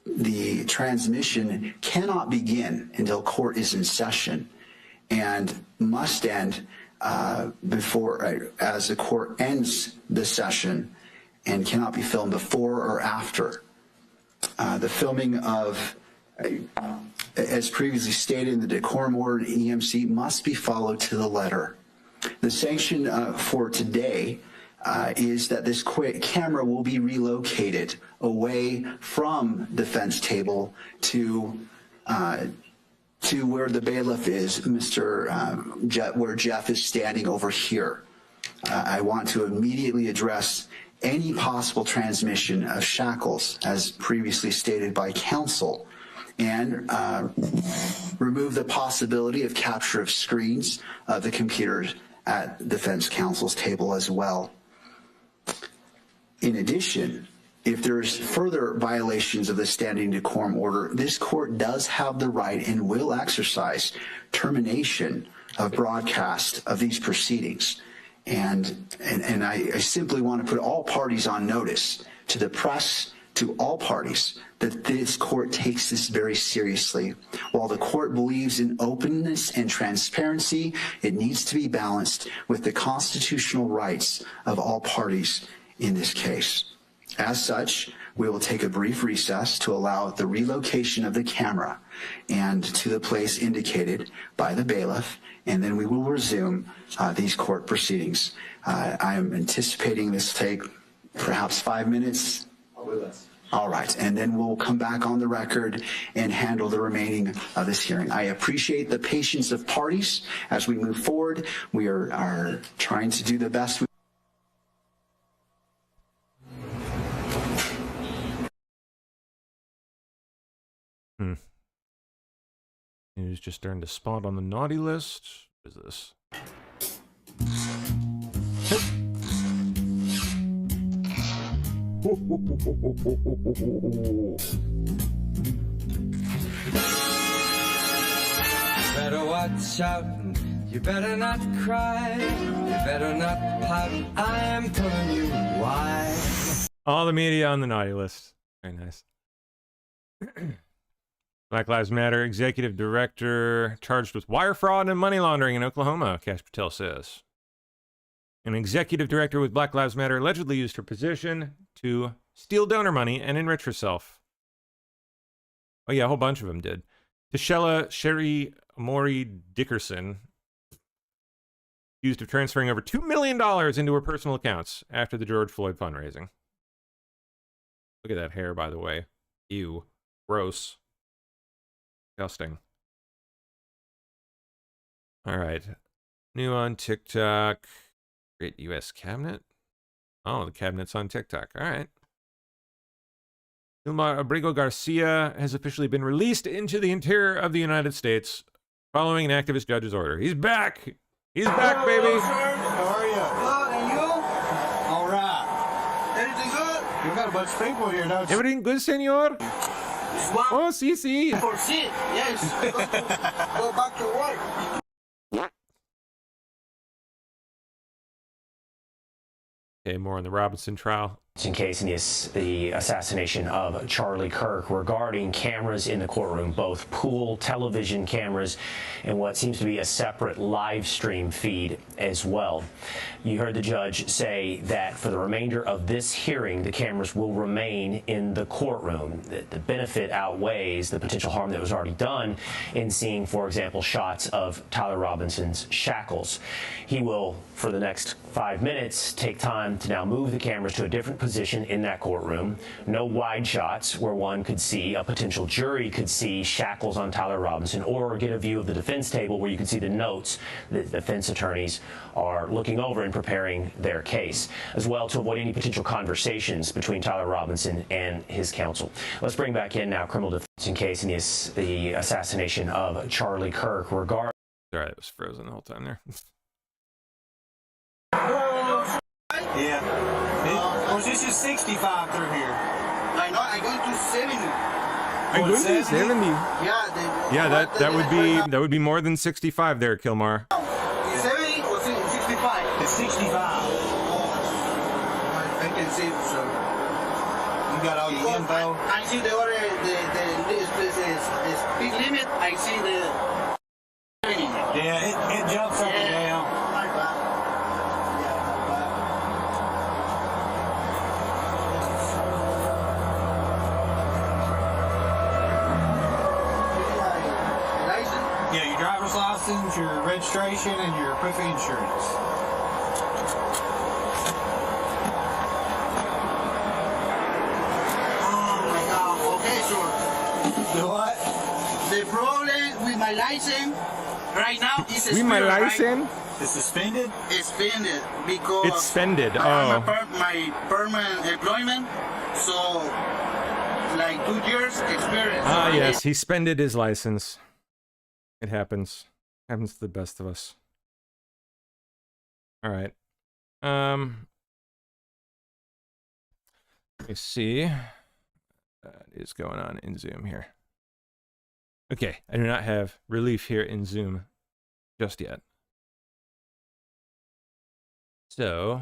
the transmission cannot begin until court is in session and must end as the court ends the session, and cannot be filmed before or after. The filming of, as previously stated in the decorum order, EMC must be followed to the letter. The sanction for today is that this camera will be relocated away from the fence table to where the bailiff is, where Jeff is standing over here. I want to immediately address any possible transmission of shackles, as previously stated by counsel, and remove the possibility of capture of screens of the computers at defense counsel's table as well. In addition, if there's further violations of the standing decorum order, this court does have the right and will exercise termination of broadcast of these proceedings. And I simply want to put all parties on notice, to the press, to all parties, that this court takes this very seriously. While the court believes in openness and transparency, it needs to be balanced with the constitutional rights of all parties in this case. As such, we will take a brief recess to allow the relocation of the camera and to the place indicated by the bailiff, and then we will resume these court proceedings. I am anticipating this will take perhaps 5 minutes. Probably less. All right, and then we'll come back on the record and handle the remaining of this hearing. I appreciate the patience of parties as we move forward. We are trying to do the best we News just earned a spot on the naughty list. What is this? Better watch out, you better not cry, you better not pout, I'm telling you why. All the media on the naughty list. Very nice. Black Lives Matter executive director charged with wire fraud and money laundering in Oklahoma, Kash Patel says. An executive director with Black Lives Matter allegedly used her position to steal donor money and enrich herself Oh yeah, a whole bunch of them did. Tishella Sherry Maury Dickerson, accused of transferring over $2 million into her personal accounts after the George Floyd fundraising. Look at that hair, by the way. Ew. Gross. Disgusting. All right. New on TikTok. Great U.S. cabinet. Oh, the cabinet's on TikTok. All right. Ilmar Abrigo Garcia has officially been released into the interior of the United States following an activist judge's order. He's back. He's back, baby. How are you? Good, and you? All right. Everything good? You've got a bunch of people here, don't you? Everything good, senor? Oh, sí. For sit, yes. Go back to work. Okay, more on the Robinson trial. In case in the assassination of Charlie Kirk, regarding cameras in the courtroom, both pool television cameras and what seems to be a separate live stream feed as well. You heard the judge say that for the remainder of this hearing, the cameras will remain in the courtroom. The benefit outweighs the potential harm that was already done in seeing, for example, shots of Tyler Robinson's shackles. He will, for the next 5 minutes, take time to now move the cameras to a different position in that courtroom. No wide shots where one could see, a potential jury could see shackles on Tyler Robinson, or get a view of the defense table where you can see the notes that the defense attorneys are looking over and preparing their case, as well to avoid any potential conversations between Tyler Robinson and his counsel. Let's bring back in now criminal defense in case in the assassination of Charlie Kirk. Regarding. All right, it was frozen the whole time there. Yeah. Of course, this is 65 through here. I know, I'm going to 70. I'm going to 70. Yeah, that would be more than 65 there, Kilmar. 70 or 65? It's 65. I can see it, so. You got all your info? I see the order, the speed limit, I see the... Yeah, it jumps up and down. Yeah, your driver's license, your registration, and your proof of insurance. Oh my God, okay, sir. The what? The problem with my license right now is With my license? It's suspended? It's suspended because It's suspended. I Oh. have my permanent employment, so like 2 years experience. Ah, yes, he suspended his license. It happens. Happens to the best of us. All right. Let me see. What is going on in Zoom here? Okay, I do not have relief here in Zoom just yet. So,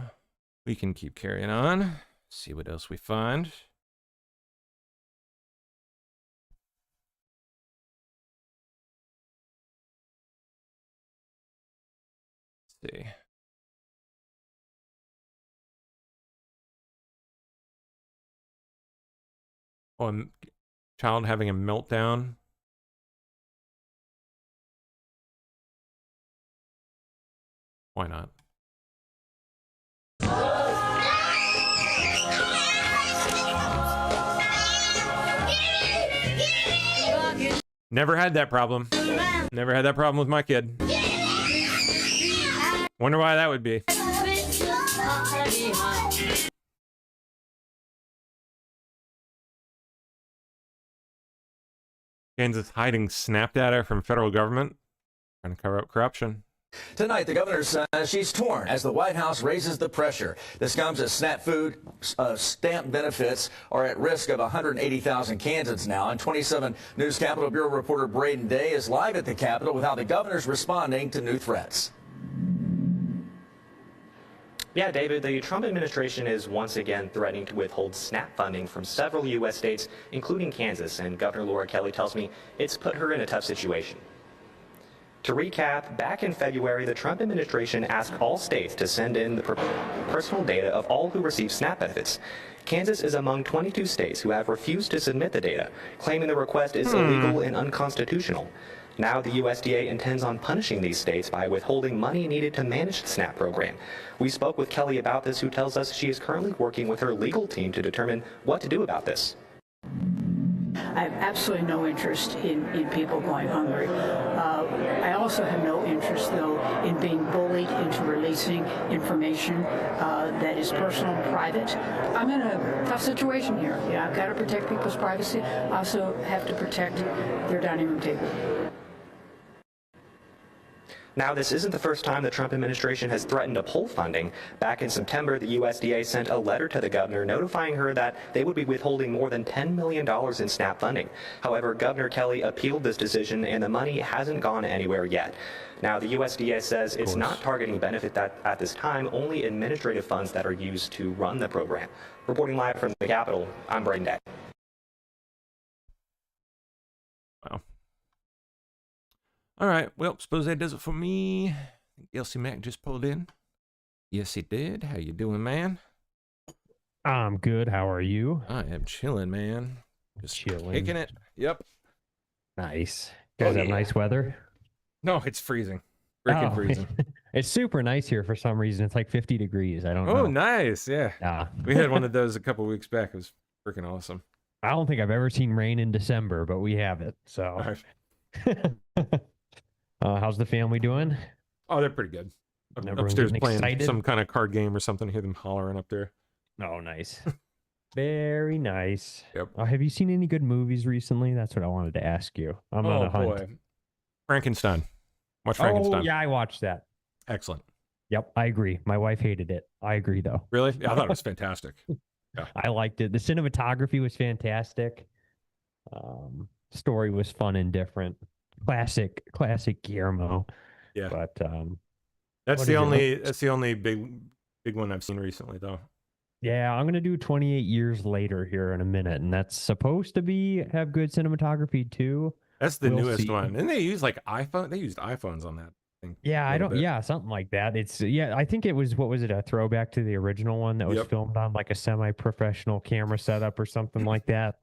we can keep carrying on. See what else we find. Let's see. Oh, a child having a meltdown. Why not? Never had that problem. Never had that problem with my kid. Wonder why that would be. Kansas hiding snap data from federal government, trying to cover up corruption. Tonight, the governor says she's torn as the White House raises the pressure. This comes as SNAP food stamp benefits are at risk of 180,000 Kansans now. And 27 News Capitol Bureau reporter Braden Day is live at the Capitol with how the governor's responding to new threats. Yeah, David, the Trump administration is once again threatening to withhold SNAP funding from several U.S. states, including Kansas. And Governor Laura Kelly tells me it's put her in a tough situation. To recap, back in February, the Trump administration asked all states to send in the personal data of all who receive SNAP benefits. Kansas is among 22 states who have refused to submit the data, claiming the request is illegal and unconstitutional. Now the USDA intends on punishing these states by withholding money needed to manage the SNAP program. We spoke with Kelly about this, who tells us she is currently working with her legal team to determine what to do about this. I have absolutely no interest in people going hungry. I also have no interest, though, in being bullied into releasing information that is personal and private. I'm in a tough situation here. Yeah, I've got to protect people's privacy. I also have to protect their dining room table. Now, this isn't the first time the Trump administration has threatened to pull funding. Back in September, the USDA sent a letter to the governor notifying her that they would be withholding more than $10 million in SNAP funding. However, Governor Kelly appealed this decision, and the money hasn't gone anywhere yet. Now, the USDA says it's not targeting benefit at this time, only administrative funds that are used to run the program. Reporting live from the Capitol, I'm Braden Day. Wow. All right, well, suppose that does it for me. Elsie Mack just pulled in. Yes, he did. How you doing, man? I'm good. How are you? I am chilling, man. Just chilling. Taking it. Yep. Nice. You guys have nice weather? No, it's freezing. Freaking freezing. It's super nice here for some reason. It's like 50 degrees. I don't know. Oh, nice. Yeah. We had one of those a couple weeks back. It was freaking awesome. I don't think I've ever seen rain in December, but we have it. So. How's the family doing? Oh, they're pretty good. Everyone Upstairs getting playing excited? some kind of card game or something. I hear them hollering up there. Oh, nice. Very nice. Yep. Have you seen any good movies recently? That's what I wanted to ask you. I'm on a hunt. Boy. Frankenstein. Watch Frankenstein. Oh, yeah, I watched that. Excellent. Yep, I agree. My wife hated it. I agree, though. Really? Yeah, I thought it was fantastic. Yeah. I liked it. The cinematography was fantastic. Story was fun and different. Classic Guillermo. Yeah. But that's the only big one I've seen recently, though. yeah, I'm gonna do 28 Years Later here in a minute, and that's supposed to have good cinematography too. That's the We'll newest see. one. And they use like iPhone. They used iPhones on that thing. Yeah, something like that. It's I think it was, what was it, a throwback to the original one that was filmed on like a semi-professional camera setup or something like that.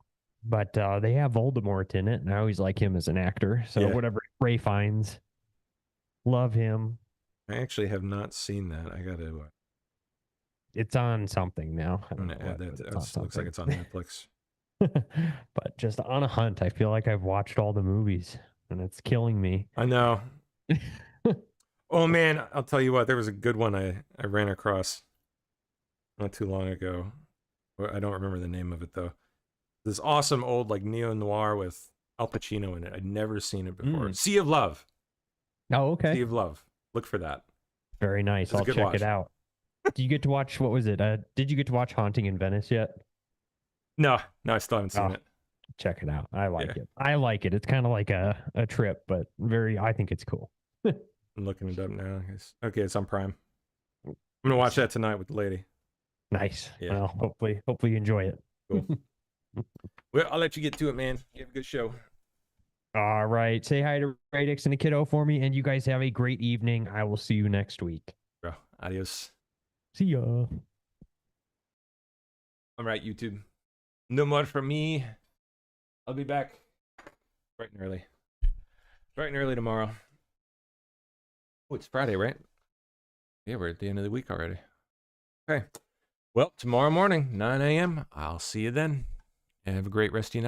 But they have Voldemort in it, and I always like him as an actor. So whatever Ray Fiennes, love him. I actually have not seen that. I gotta. It's on something now. I'm gonna add that. It looks like it's on Netflix. But just on a hunt, I feel like I've watched all the movies, and it's killing me. I know. Oh man, I'll tell you what. There was a good one I ran across not too long ago. I don't remember the name of it though. This awesome old like neo-noir with Al Pacino in it. I'd never seen it before. Sea of Love. Oh, okay. Sea of Love. Look for that. Very nice. I'll check it out. Do you get to watch, what was it? Did you get to watch Haunting in Venice yet? No, I still haven't seen it. Check it out. I like it. I like it. It's kind of like a trip, but I think it's cool. I'm looking it up now. It's on Prime. I'm gonna watch that tonight with the lady. Nice. Yeah. Well, hopefully you enjoy it. Cool. Well, I'll let you get to it, man. You have a good show. All right. Say hi to Radix and the kiddo for me, and you guys have a great evening. I will see you next week. Bro, adios. See ya. All right, YouTube. No more from me. I'll be back bright and early. Bright and early tomorrow. Oh, it's Friday, right? Yeah, we're at the end of the week already. Okay. Well, tomorrow morning, 9 a.m. I'll see you then. And have a great rest of your night.